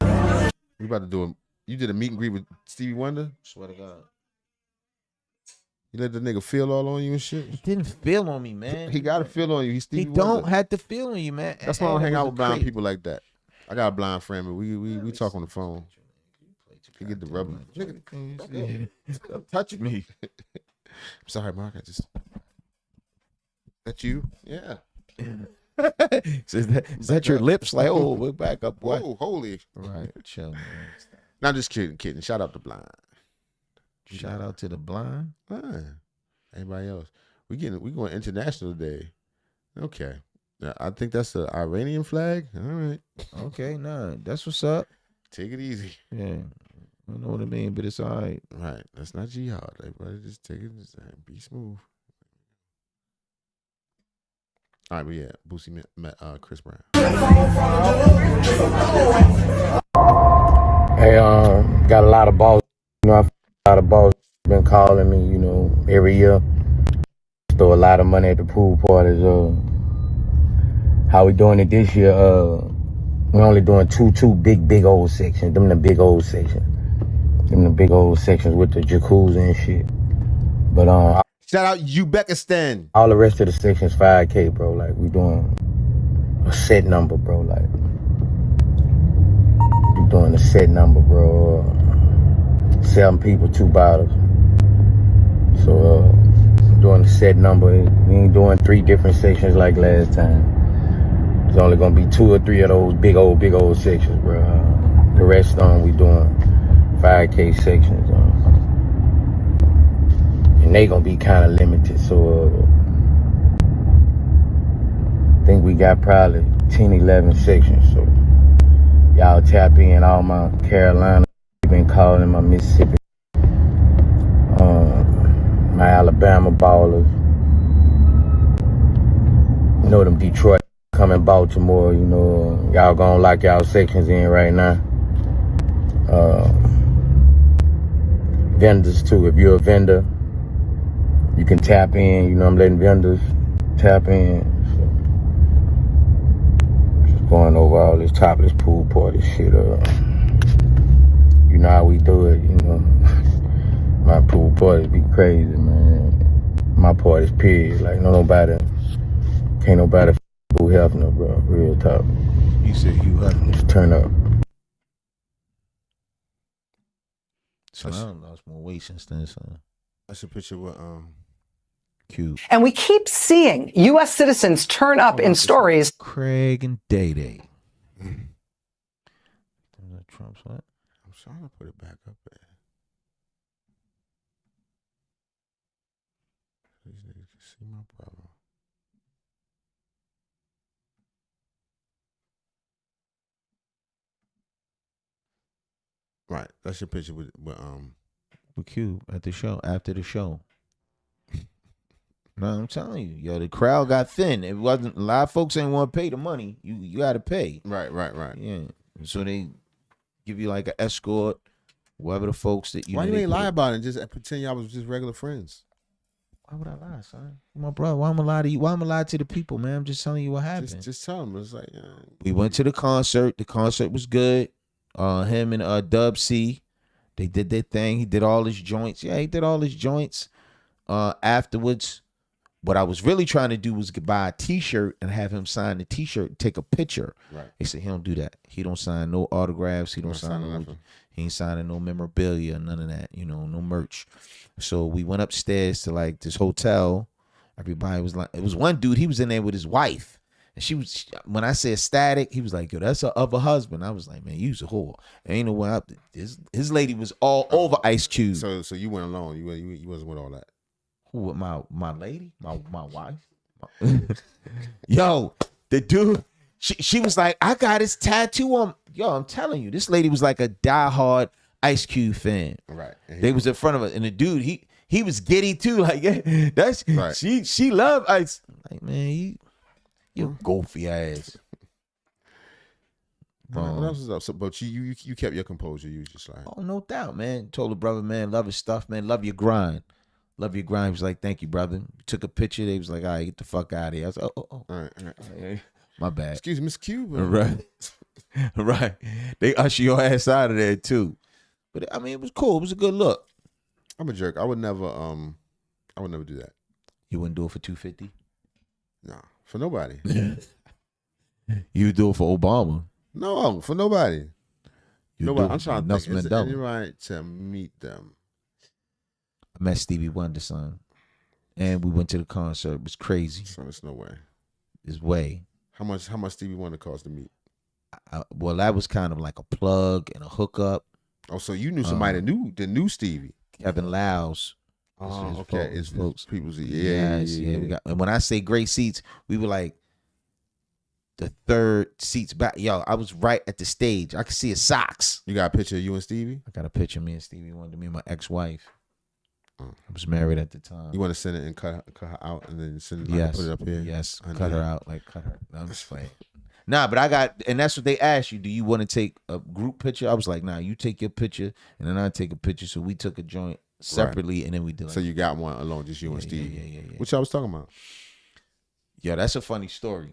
We about to do you did a meet and greet with Stevie Wonder? Swear to God. You let the nigga feel all on you and shit? He didn't feel on me, man. He got to feel on you. He's Stevie Wonder. He don't have to feel on you, man. That's why I don't hang out with blind people like that. I got a blind friend, but we talk on the phone. He get the rubber. Stop touching me. I'm sorry, Mark. That you? Yeah. Is that your lips? Like, oh, we're back up. What? Oh, holy. Right. Chill, man. Not just kidding. Shout out to blind. Shout out to the blind. Anybody else? We going international today. Okay. I think that's the Iranian flag. All right. Okay, that's what's up. Take it easy. Yeah. I don't know what I mean, but it's all right. Right. That's not jihad. Everybody just take it. Just be smooth. All right, but yeah, Boosie met Chris Brown. Hey, got a lot of balls. A lot of balls been calling me, every year. Throw a lot of money at the pool parties. How we doing it this year? We're only doing two big old sections. Them the big old sections. Them the big old sections with the jacuzzi and shit. But shout out Uzbekistan. All the rest of the sections $5K, bro. Like we doing a set number, bro. Like doing the set number, bro. 7 people, 2 bottles. So doing the set number. We ain't doing 3 different sections like last time. There's only gonna be 2 or 3 of those big old sections, bro. The rest we doing 5K sections. And they gonna be kind of limited. So I think we got probably 10, 11 sections. So y'all tap in. All my Carolina, been calling my Mississippi, my Alabama ballers. You know them Detroit coming Baltimore. You know y'all gonna lock y'all sections in right now. Vendors too. If you're a vendor, you can tap in. You know I'm letting vendors tap in. So, just going over all this topless pool party shit. You know how we do it. You know my pool parties be crazy, man. My parties, period. Like can't nobody Boo Hefner, bro. Real talk. You said Hugh Hefner. Just turn up. So I don't know. It's more weight since then. So That's a picture with Q. And we keep seeing U.S. citizens turn up in stories. Craig and Day Day. Trump's what? I'm trying to put it back up there. These niggas can see my brother. Right, that's your picture with Q at the show, after the show. No, I'm telling you, yo, the crowd got thin. It wasn't a lot of folks ain't want to pay the money. You got to pay. Right. Yeah. So they give you like an escort, whoever the folks that you. Why you ain't lie about it? Just pretend y'all was just regular friends. Why would I lie, son? My brother. Why am I lie to you? Why am I lie to the people, man? I'm just telling you what happened. Just tell them. It's like we went to the concert. The concert was good. Him and Dub C, they did their thing. He did all his joints. Yeah, he did all his joints. Afterwards, what I was really trying to do was buy a T-shirt and have him sign the T-shirt and take a picture. Right. They said he don't do that. He don't sign no autographs. He don't sign no. He ain't signing no memorabilia, none of that. You know, no merch. So we went upstairs to like this hotel. Everybody was like, it was one dude. He was in there with his wife, and she was. When I said static, he was like, "Yo, that's her other husband." I was like, "Man, you's a whore." Ain't no way up. His lady was all over Ice Cube. So you went alone. You wasn't with all that. Who with my lady, my wife? Yo, the dude. She was like, I got his tattoo on. Yo, I'm telling you, this lady was like a diehard Ice Cube fan. Right. They was in front of her, and the dude, he was giddy too. Like, yeah, that's right. She loved Ice. Like, man, you goofy ass. What else is up? So, but you kept your composure. You was just like, oh, no doubt, man. Told the brother, man, love his stuff, man. Love your grind. Love your grind. He was like, thank you, brother. Took a picture. They was like, all right, get the fuck out of here. I was like, oh. All right. My bad. Excuse me, Miss Cuba. Right. They usher your ass out of there too. But I mean, it was cool. It was a good look. I'm a jerk. I would never do that. You wouldn't do it for $250? Nah, for nobody. You would do it for Obama? No, for nobody. Nobody. I'm trying to think. Is Mandela. it any right to meet them? I met Stevie Wonder, son, and we went to the concert. It was crazy. So there's no way. There's way. How much Stevie Wonder cost to meet? Well, that was kind of like a plug and a hookup. Oh, so you knew somebody that knew Stevie? Kevin Lyles. Oh, okay. It's people's. Yeah. We got, and when I say great seats, we were like the third seats back. Yo, I was right at the stage. I could see his socks. You got a picture of you and Stevie? I got a picture of me and Stevie Wonder, me and my ex-wife. I was married at the time. You want to send it and cut her out and then send it put it up here? Yes, cut her out. Like, cut her. No, I'm just playing. Nah, but I got, and that's what they asked you. Do you want to take a group picture? I was like, nah, you take your picture and then I take a picture. So we took a joint separately and then we did. So you got one alone, just you and Stevie. Yeah. Which I was talking about. Yeah, that's a funny story.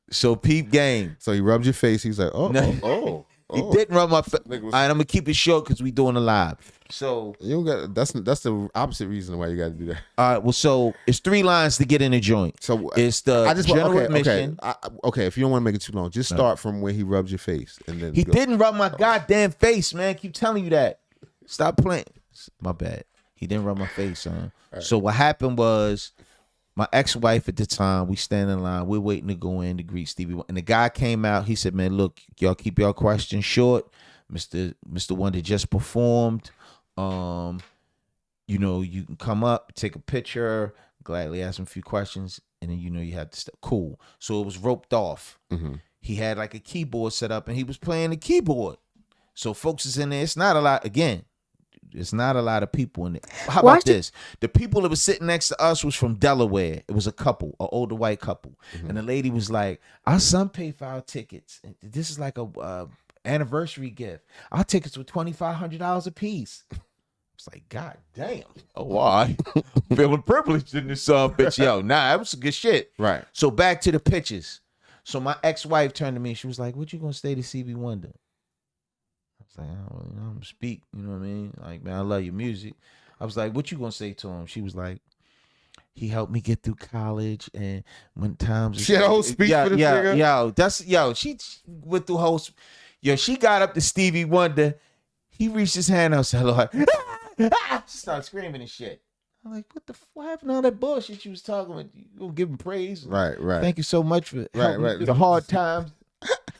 So peep game. So he rubbed your face. He was like, oh. He didn't rub my face. All right, I'm gonna keep it short because we doing a live. So you don't got that's the opposite reason why you got to do that. All right, well, so it's 3 lines to get in the joint. So it's the general admission. Okay, if you don't want to make it too long, just start from where he rubs your face, and then He didn't rub my goddamn face, man. Keep telling you that. Stop playing. My bad. He didn't rub my face, son. Right. So what happened was, my ex-wife at the time, we stand in line. We're waiting to go in to greet Stevie Wonder. And the guy came out. He said, man, look, y'all keep y'all questions short. Mr. Wonder just performed. You know, you can come up, take a picture, gladly ask him a few questions, and then you have to step. Cool. So it was roped off. Mm-hmm. He had like a keyboard set up, and he was playing the keyboard. So folks is in there. It's not a lot. Again, it's not a lot of people in there. How about this? The people that was sitting next to us was from Delaware. It was a couple, an older white couple, and the lady was like, "Our son paid for our tickets. This is like a anniversary gift. Our tickets were $2,500 a piece." It's like, God damn. Oh, why? Feeling privileged in this bitch. Yo, nah, that was some good shit. Right. So back to the pictures. So my ex-wife turned to me and she was like, what you gonna say to Stevie Wonder? I was like, I don't really know him to speak. You know what I mean? Like, man, I love your music. I was like, what you gonna say to him? She was like, he helped me get through college, and when times she had a whole speech for the nigga. She went through whole. She got up to Stevie Wonder. He reached his hand out and said, Lord. She started screaming and shit. I'm like, what happened to all that bullshit you was talking about? You gonna give him praise? Right. Thank you so much for helping me through the hard times.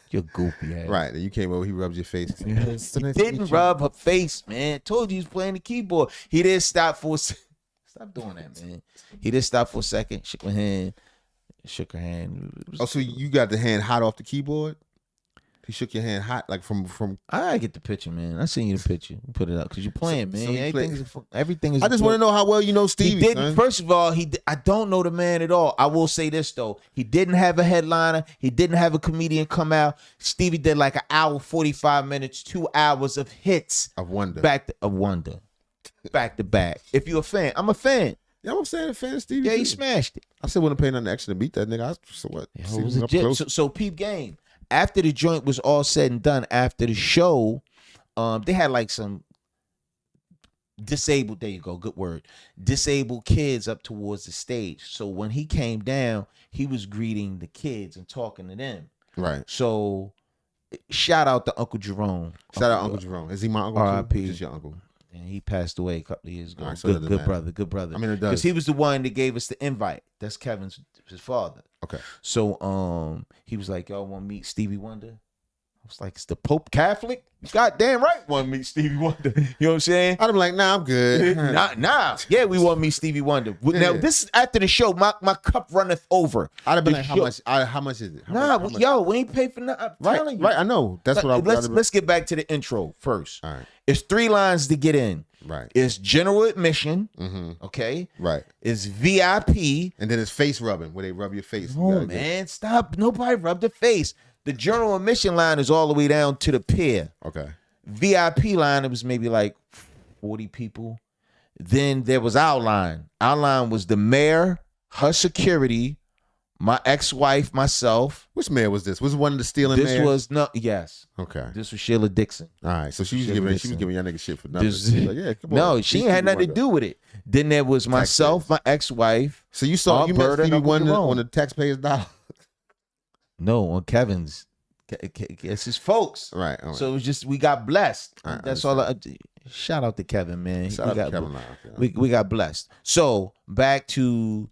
You're goofy ass. Right. Then you came over, he rubbed your face. He didn't rub her face, man. Told you he was playing the keyboard. He didn't stop for stop doing that, man. He didn't stop for a second, shook her hand. So you got the hand hot off the keyboard? He shook your hand hot, like from. I get the picture, man. I seen you the picture. Put it up because you're playing, man. Everything is. I just want to know how well you know Stevie. He didn't. First of all, I don't know the man at all. I will say this though: he didn't have a headliner. He didn't have a comedian come out. Stevie did like an hour, 45 minutes, 2 hours of hits of Wonder, back to back. If you're a fan, I'm a fan. Yeah, I'm saying a fan of Stevie. Yeah, he smashed it. I said wouldn't pay nothing extra to beat that nigga. So what? It was legit. So peep game. After the joint was all said and done, after the show, they had like some disabled, there you go, good word, disabled kids up towards the stage. So when he came down, he was greeting the kids and talking to them. Right. So shout out to Uncle Jerome. Shout out Uncle Jerome. Is he my uncle? R.I.P. Just your uncle. And he passed away a couple of years ago. Right, so good brother. I mean, it does. Because he was the one that gave us the invite. That's his father. Okay. So he was like, y'all want to meet Stevie Wonder? I was like, it's the Pope Catholic? Goddamn right want to meet Stevie Wonder. You know what I'm saying? I'd be like, nah, I'm good. Nah. Yeah, we want to meet Stevie Wonder. Now, this is after the show. My cup runneth over. I'd have been like, how much is it? We ain't pay for nothing. Right, I know. That's what Let's get back to the intro first. All right. It's 3 lines to get in. Right. It's general admission. Mm-hmm. Okay. Right. It's VIP. And then it's face rubbing, where they rub your face. Oh, man, stop. Nobody rub the face. The general admission line is all the way down to the pier. Okay. VIP line, it was maybe like 40 people. Then there was our line. Our line was the mayor, her security, my ex-wife, myself. Which mayor was this? Was it one of the stealing mayors? This was yes. Okay. This was Sheila Dixon. All right. So she was giving y'all niggas shit for nothing. Like, yeah, come on. No, she ain't had nothing to do with it. Then there was myself, my ex-wife. So you met Stevie Wonder on the taxpayers' dollar? No, on Kevin's. It's his folks. Right. So it was just, we got blessed. That's all. Shout out to Kevin, man. Shout out to Kevin. We got blessed. So back to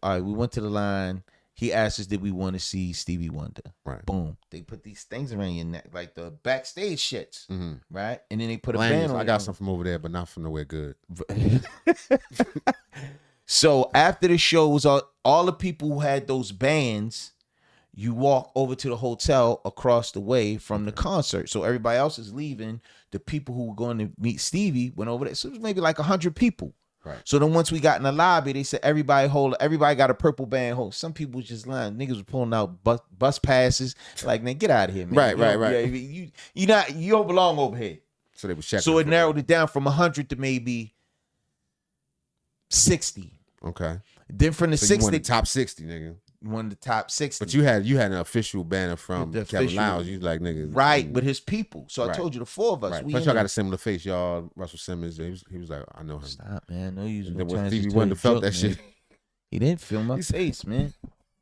all right, we went to the line. He asked us, did we want to see Stevie Wonder? Right. Boom. They put these things around your neck, like the backstage shits. Mm-hmm. Right. And then they put a band on. I got some from over there, but not from nowhere good. So after the show was all the people who had those bands, you walk over to the hotel across the way from the concert. So everybody else is leaving. The people who were going to meet Stevie went over there. So it was maybe like 100 people. Right. So then once we got in the lobby, they said everybody got a purple band hold. Some people was just lying. Niggas was pulling out bus passes. Like, man, get out of here, man. Right. You don't belong over here. So they was checking. So it narrowed it down from 100 to maybe 60. Okay. Then from the 60, you top 60, nigga. one of the top 60. But you had an official banner from The Kevin official- Lounge. You like niggas, right, with his people. So I Right. told you the four of us. Right. We Plus in y'all got there. a similar face, y'all. Russell Simmons. He was like, I know him. Stop, man. No use. And then when Stevie Wonder felt that shit. He didn't feel my face, man.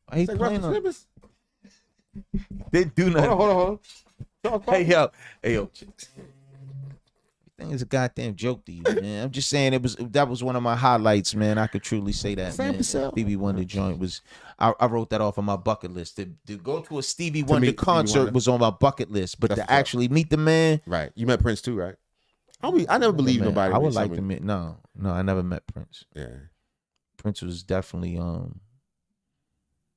Why he It's like playing Russell on? Simmons. Didn't do nothing. Hold on. Hey yo. Everything is a goddamn joke to you, man. I'm just saying that was one of my highlights, man. I could truly say that, man. Stevie Wonder joint was. I wrote that off on my bucket list. To go to a Stevie Wonder meet Stevie concert Wonder. was on my bucket list, but That's to what's up. actually meet the man, Right. You met Prince too, right? I never believed man, nobody. I would with like to somebody- meet. No, I never met Prince. Yeah, Prince was definitely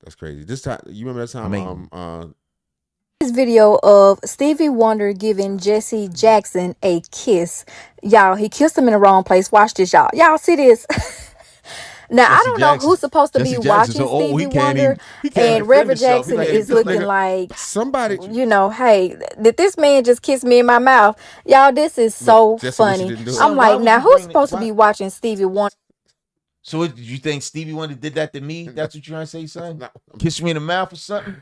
that's crazy. This time, you remember that time? This video of Stevie Wonder giving Jesse Jackson a kiss. Y'all, he kissed him in the wrong place. Watch this, y'all. Y'all see this? Now, I don't know who's supposed to be watching Stevie Wonder, and Reverend Jackson is looking like somebody. You know, hey, did this man just kiss me in my mouth? Y'all, this is so Jesse wish he funny. didn't do it. I'm like, now who's supposed to be watching Stevie Wonder? So did you think Stevie Wonder did that to me? That's what you're trying to say, son? Kiss me in the mouth or something?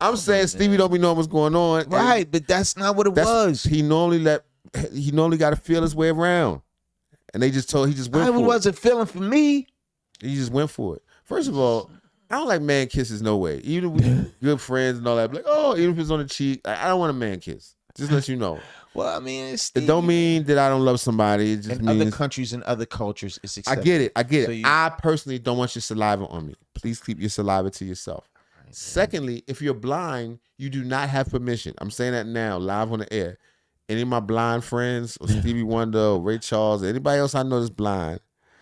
I'm saying Stevie don't be knowing what's going on. Right, but that's not what it was. He normally got to feel his way around, and he just went I for it. wasn't feeling for me. He just went for it. First of all, I don't like man kisses no way. Even if we good friends and all that, like, oh, even if it's on the cheek, I don't want a man kiss. Just let you know. Well, I mean, It don't mean that I don't love somebody. It just In means other countries and other cultures, it's I accepted. get it. So you- I personally don't want your saliva on me. Please keep your saliva to yourself. Secondly, if you're blind, you do not have permission. I'm saying that now, live on the air. Any of my blind friends, or Stevie Wonder, or Ray Charles, or anybody else I know that's blind,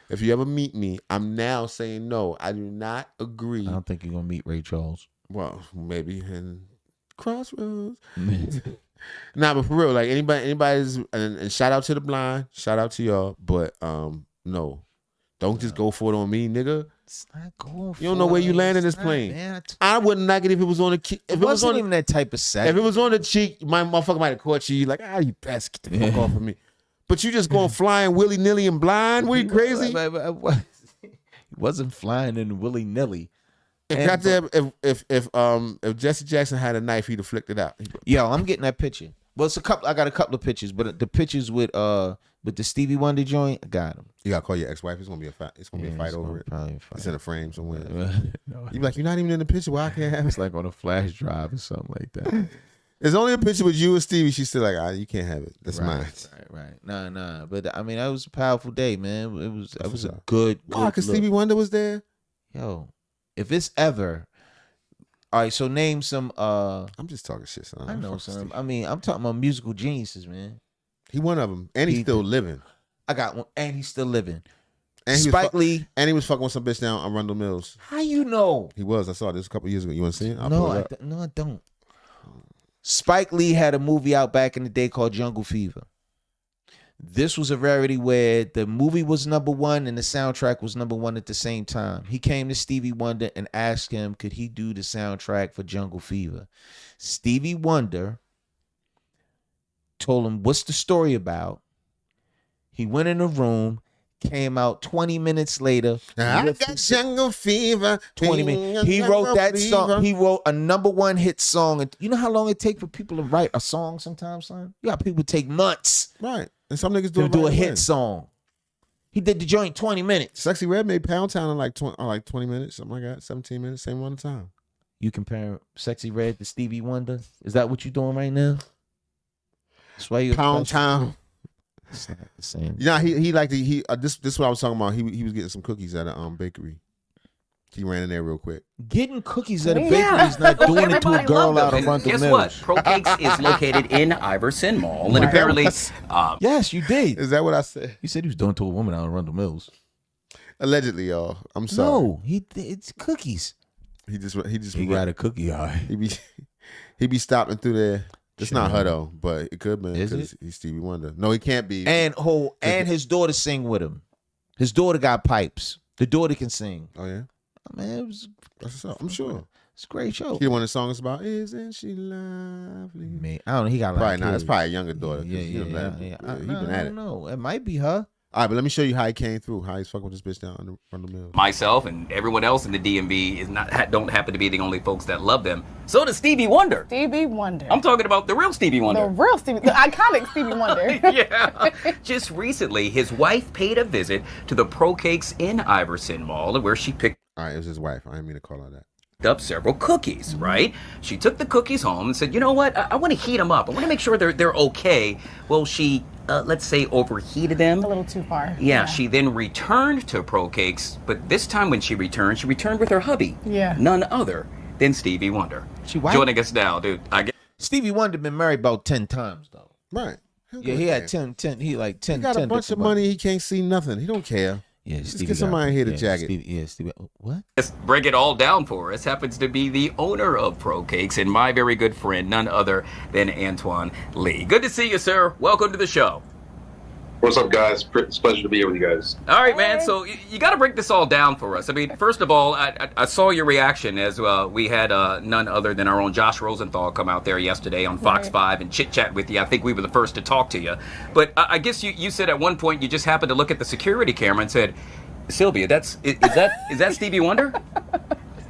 if you ever meet me, I'm now saying no. I do not agree. I don't think you're gonna meet Ray Charles. Well, maybe in Crossroads. Nah, but for real, like anybody's, and shout out to the blind, shout out to y'all, but no, don't just go for it on me, nigga. It's not going for You don't know where you it. land in this It's not, plane. man. I wouldn't like it if it was on the cheek. If It wasn't even that type of set. If it was on the cheek, my motherfucker might have caught you. Like, you best get the fuck off of me. But you just going flying willy nilly and blind? What are you crazy? He wasn't flying in willy nilly. If Jesse Jackson had a knife, he'd have flicked it out. Yo, I'm getting that picture. Well, it's a couple. I got a couple of pictures, but the pictures with the Stevie Wonder joint, I got them. You gotta call your ex-wife. It's gonna be a fight. It's gonna be a fight over it. Probably a fight. It's in a frame somewhere. No. You be like, you're not even in the picture. Why I can't have it? It's like on a flash drive or something like that. There's only a picture with you and Stevie. She's still like, you can't have it. That's mine. Right. Nah. But I mean, that was a powerful day, man. It was a good. Why? Because look. Stevie Wonder was there. Yo, if it's ever. All right, so name some. I'm just talking shit, son. I know some. I mean, I'm talking about musical geniuses, man. He one of them, and he's still living. I got one, and he's still living. And Spike Lee, and he was fucking with some bitch down on Rundle Mills. How you know? He was. I saw this a couple years ago. You want to see it? No, I don't. Spike Lee had a movie out back in the day called Jungle Fever. This was a rarity where the movie was number one and the soundtrack was number one at the same time. He came to Stevie Wonder and asked him, could he do the soundtrack for Jungle Fever? Stevie Wonder told him, what's the story about? He went in the room, came out 20 minutes later. I got jungle fever. 20 minutes. He wrote that song. He wrote a number one hit song. And you know how long it takes for people to write a song sometimes, son? You got people take months. Right. And some niggas do a hit song. He did the joint 20 minutes. Sexy Red made Pound Town in like 20 minutes, something like that. 17 minutes, same amount of time. You compare Sexy Red to Stevie Wonder? Is that what you doing right now? That's why you Pound Town. It's not the same. Yeah, he liked this is what I was talking about. He was getting some cookies at a bakery. He ran in there real quick. Getting cookies at a bakery is not doing it to a girl out of Rundle Mills. Guess what? Pro Cakes is located in Iverson Mall, and apparently, yes, you did. Is that what I said? You said he was doing it to a woman out of Rundle Mills. Allegedly, y'all. I'm sorry. No, it's cookies. He got a cookie eye. He be stopping through there. It's not her though, but it could be. Is it? He's Stevie Wonder. No, he can't be. And his daughter sing with him. His daughter got pipes. The daughter can sing. Oh yeah. Man, that's what's up. I'm sure. It's a great show. He one of the songs about "Isn't she lovely?" Man, I don't know. He got a lot probably of not. kids. It's probably a younger daughter. Yeah. He been I at it. don't know. It might be her. All right, but let me show you how he came through. How he's fucking with this bitch down on the mill. Myself and everyone else in the DMV don't happen to be the only folks that love them. So does Stevie Wonder. Stevie Wonder. I'm talking about the real Stevie Wonder. The real Stevie, the iconic Stevie Wonder. Yeah. Just recently, his wife paid a visit to the Pro Cakes in Iverson Mall, where she picked. All right, it was his wife. I didn't mean to call her that. Up several cookies, right? She took the cookies home and said, you know what? I want to heat them up. I want to make sure they're okay. Well, she, let's say, overheated them. A little too far. Yeah, she then returned to Pro Cakes, but this time when she returned with her hubby. Yeah. None other than Stevie Wonder. She white? Joining us now, dude. Stevie Wonder been married about 10 times, though. Right. Yeah, he had 10, he like 10, He got 10 a bunch of money. He can't see nothing. He don't care. Yeah, Just get somebody here to jacket. Stevie, what? Let's break it all down for us. Happens to be the owner of Pro Cakes and my very good friend, none other than Antoine Lee. Good to see you, sir. Welcome to the show. What's up, guys? It's a pleasure to be here with you guys. All right, man. So you got to break this all down for us. I mean, first of all, I saw your reaction as we had none other than our own Josh Rosenthal come out there yesterday on Fox 5 and chit-chat with you. I think we were the first to talk to you. But I guess you said at one point you just happened to look at the security camera and said, Sylvia, is that Stevie Wonder?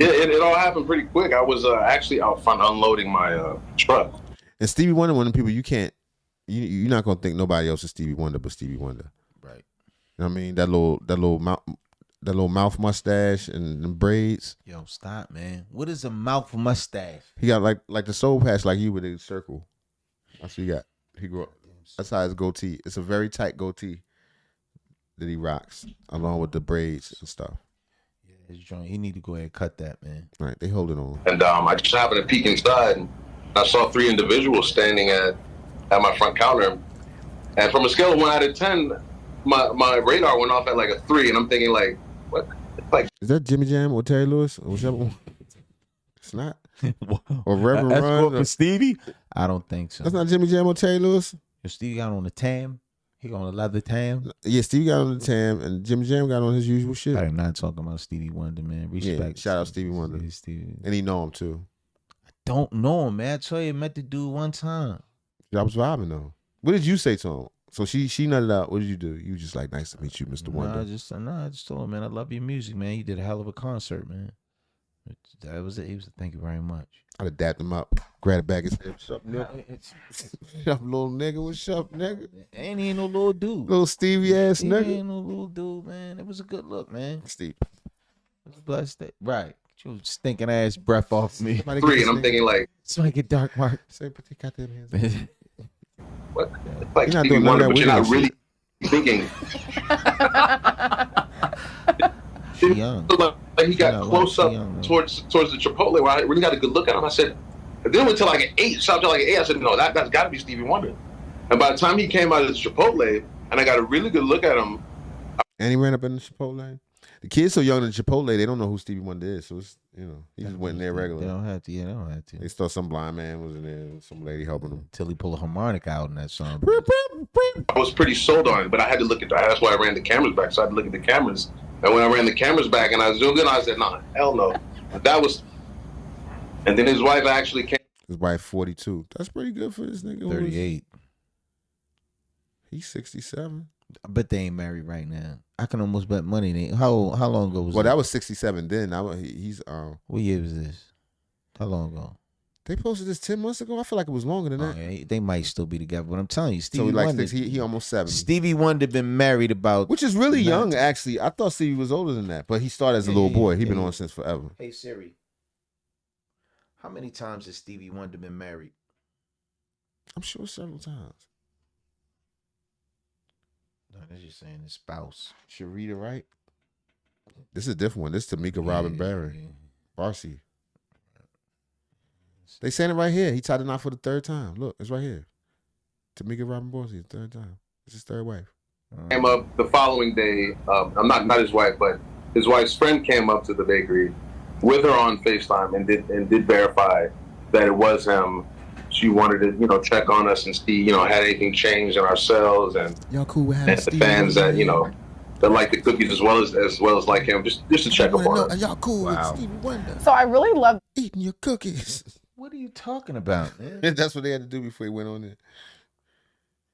Yeah, it all happened pretty quick. I was actually out front unloading my truck. And Stevie Wonder, one of the people you're not gonna think nobody else is Stevie Wonder but Stevie Wonder. Right. You know what I mean? That little mouth mustache and the braids. Yo, stop, man. What is a mouth mustache? He got like the soul patch like you with a circle. That's what he got. He grew up. That's how his goatee. It's a very tight goatee that he rocks, along with the braids and stuff. Yeah, his joint. He need to go ahead and cut that, man. Right, they hold it on. And I just happened to peek inside, and I saw 3 individuals standing at my front counter. And from a scale of 1 out of 10, my radar went off at like a 3, and I'm thinking like, what? Like, is that Jimmy Jam or Terry Lewis or whichever one? It's not. Or Reverend That's Run for Stevie? I don't think so. That's not Jimmy Jam or Terry Lewis. If Stevie got on the tam, he got on a leather tam. Yeah, Stevie got on the tam, and Jimmy Jam got on his usual shit. I am not talking about Stevie Wonder, man. Respect. Yeah, shout out Stevie Wonder. Stevie. And he know him too. I don't know him, man. I tell you, I met the dude one time. I was vibing though. What did you say to him? So she nutted out. What did you do? You just like, nice to meet you, Mr. Wonder. I just told him, man, I love your music, man. You did a hell of a concert, man. That was it. He was thank you very much. I'd have dapped him up, grabbed the bag and said, what's up, nigga? What's up, little nigga? What's up, nigga? Ain't he no little dude. Little Stevie ass He nigga. ain't no little dude, man. It was a good look, man. Steve. It was a blessed day. Right. Get your stinking ass breath off me. 3, and I'm thinking like, somebody get dark, Mark. Say, put your goddamn hands up. what? Like You're not Stevie doing none Wonder, of but that you're not weird really thinking. She young. Like he got close up towards the Chipotle where I really got a good look at him. I said, and then until like an 8, stopped till like an 8. I said, no, that's got to be Stevie Wonder. And by the time he came out of the Chipotle, and I got a really good look at him. And he ran up in the Chipotle. The kids so young in Chipotle, they don't know who Stevie Wonder is. So it's, he just went in there regular. They don't have to. Yeah, they don't have to. They thought some blind man was in there, some lady helping him. Until he pulled a harmonica out in that song. I was pretty sold on it, but I had to look at that. That's why I ran the cameras back. So I had to look at the cameras. And when I ran the cameras back and I zoomed in, I said, nah, hell no. That was. And then his wife actually came. His wife 42. That's pretty good for this nigga. 38. He's 67. I bet they ain't married right now. I can almost bet money. How long ago was Well, that? that was 67 then. He's What year was this? How long ago? They posted this 10 months ago. I feel like it was longer than that. Yeah, they might still be together, but I'm telling you, Stevie so Wonder. he almost 70. Stevie Wonder been married about, which is really young, actually. I thought Stevie was older than that, but he started as a little boy. He been on since forever. Hey Siri, how many times has Stevie Wonder been married? I'm sure several times. No, they're just saying his spouse. Sharita, right? This is a different one. This is Tamika Robin Barry. Barcy. They saying it right here. He tied the knot for the 3rd time. Look, it's right here. Tamika Robin Barcy, the 3rd time. It's his 3rd wife. Came up the following day. I'm not his wife, but his wife's friend came up to the bakery with her on FaceTime and did verify that it was him. She wanted to, check on us and see, had anything changed in our cells and y'all cool with and the fans that, that like the cookies as well as like him, just to check up on us. Y'all cool with Stevie Wonder. So I really love eating your cookies. What are you talking about, man? That's what they had to do before he went on there.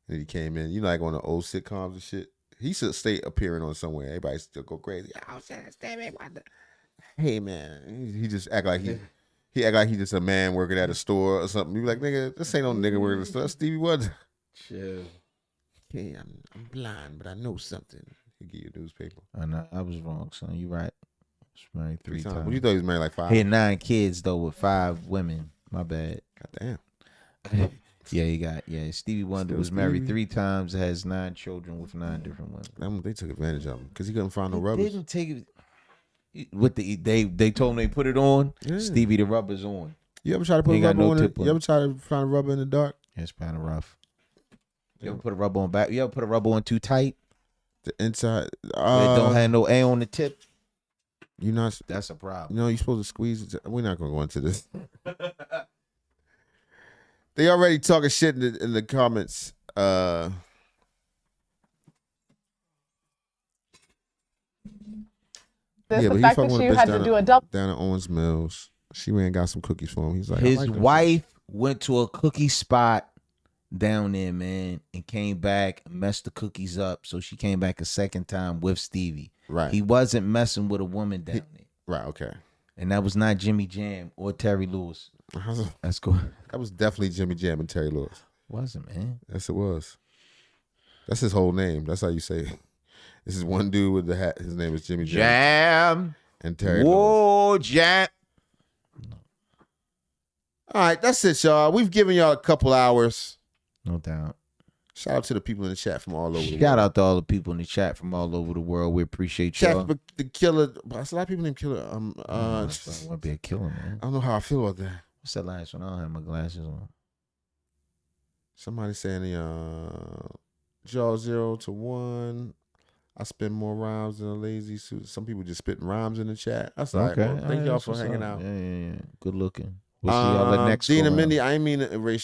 And he came in, like on the old sitcoms and shit. He should stay appearing on somewhere. Everybody still go crazy. Oh shit, hey man, he just act like he act like he just a man working at a store or something. You be like, nigga, this ain't no nigga working at a store. Stevie Wonder. Chill. Okay, I'm blind, but I know something. He give you a newspaper. I know. I was wrong, son. You right. He was married 3 times. What you thought he was married like 5? He had 9 kids though with 5 women. My bad. Goddamn. Yeah, he got Stevie Wonder was married 3 times, has 9 children with 9 different women. They took advantage of him because he couldn't find no rubbers. Didn't take it. What they told him they put it on. Yeah. Stevie the rubber's on. You ever try to put a rubber on it? You ever try to find a rubber in the dark? Yeah, it's kind of rough. You ever put a rubber on back? You ever put a rubber on too tight? The inside. It don't have no air on the tip. You not. That's a problem. You know you're supposed to squeeze it. We're not gonna go into this. They already talking shit in the comments. The fact that you had to do a double down at Owens Mills. She went and got some cookies for him. He's like, his wife went to a cookie spot down there, man, and came back and messed the cookies up. So she came back a second time with Stevie. Right. He wasn't messing with a woman down there. Right. Okay. And that was not Jimmy Jam or Terry Lewis. That's cool. That was definitely Jimmy Jam and Terry Lewis. Wasn't, man? Yes, it was. That's his whole name. That's how you say it. This is one dude with the hat. His name is Jimmy Jam and Terry Whoa, Lewis. Jam. All right, that's it, y'all. We've given y'all a couple hours. No doubt. Shout out to the people in the chat from all over the world. Shout out to all the people in the chat from all over the world. We appreciate y'all. Chat the killer. There's a lot of people named Killer. I want to be a killer, man. I don't know how I feel about that. What's that last one? I don't have my glasses on. Somebody saying draw 0 to 1. I spend more rhymes than a lazy suit. Some people just spitting rhymes in the chat. That's all right. Well, thank y'all for hanging out. Yeah. Good looking. We'll see y'all the next Dean and go Mindy, I ain't mean to erase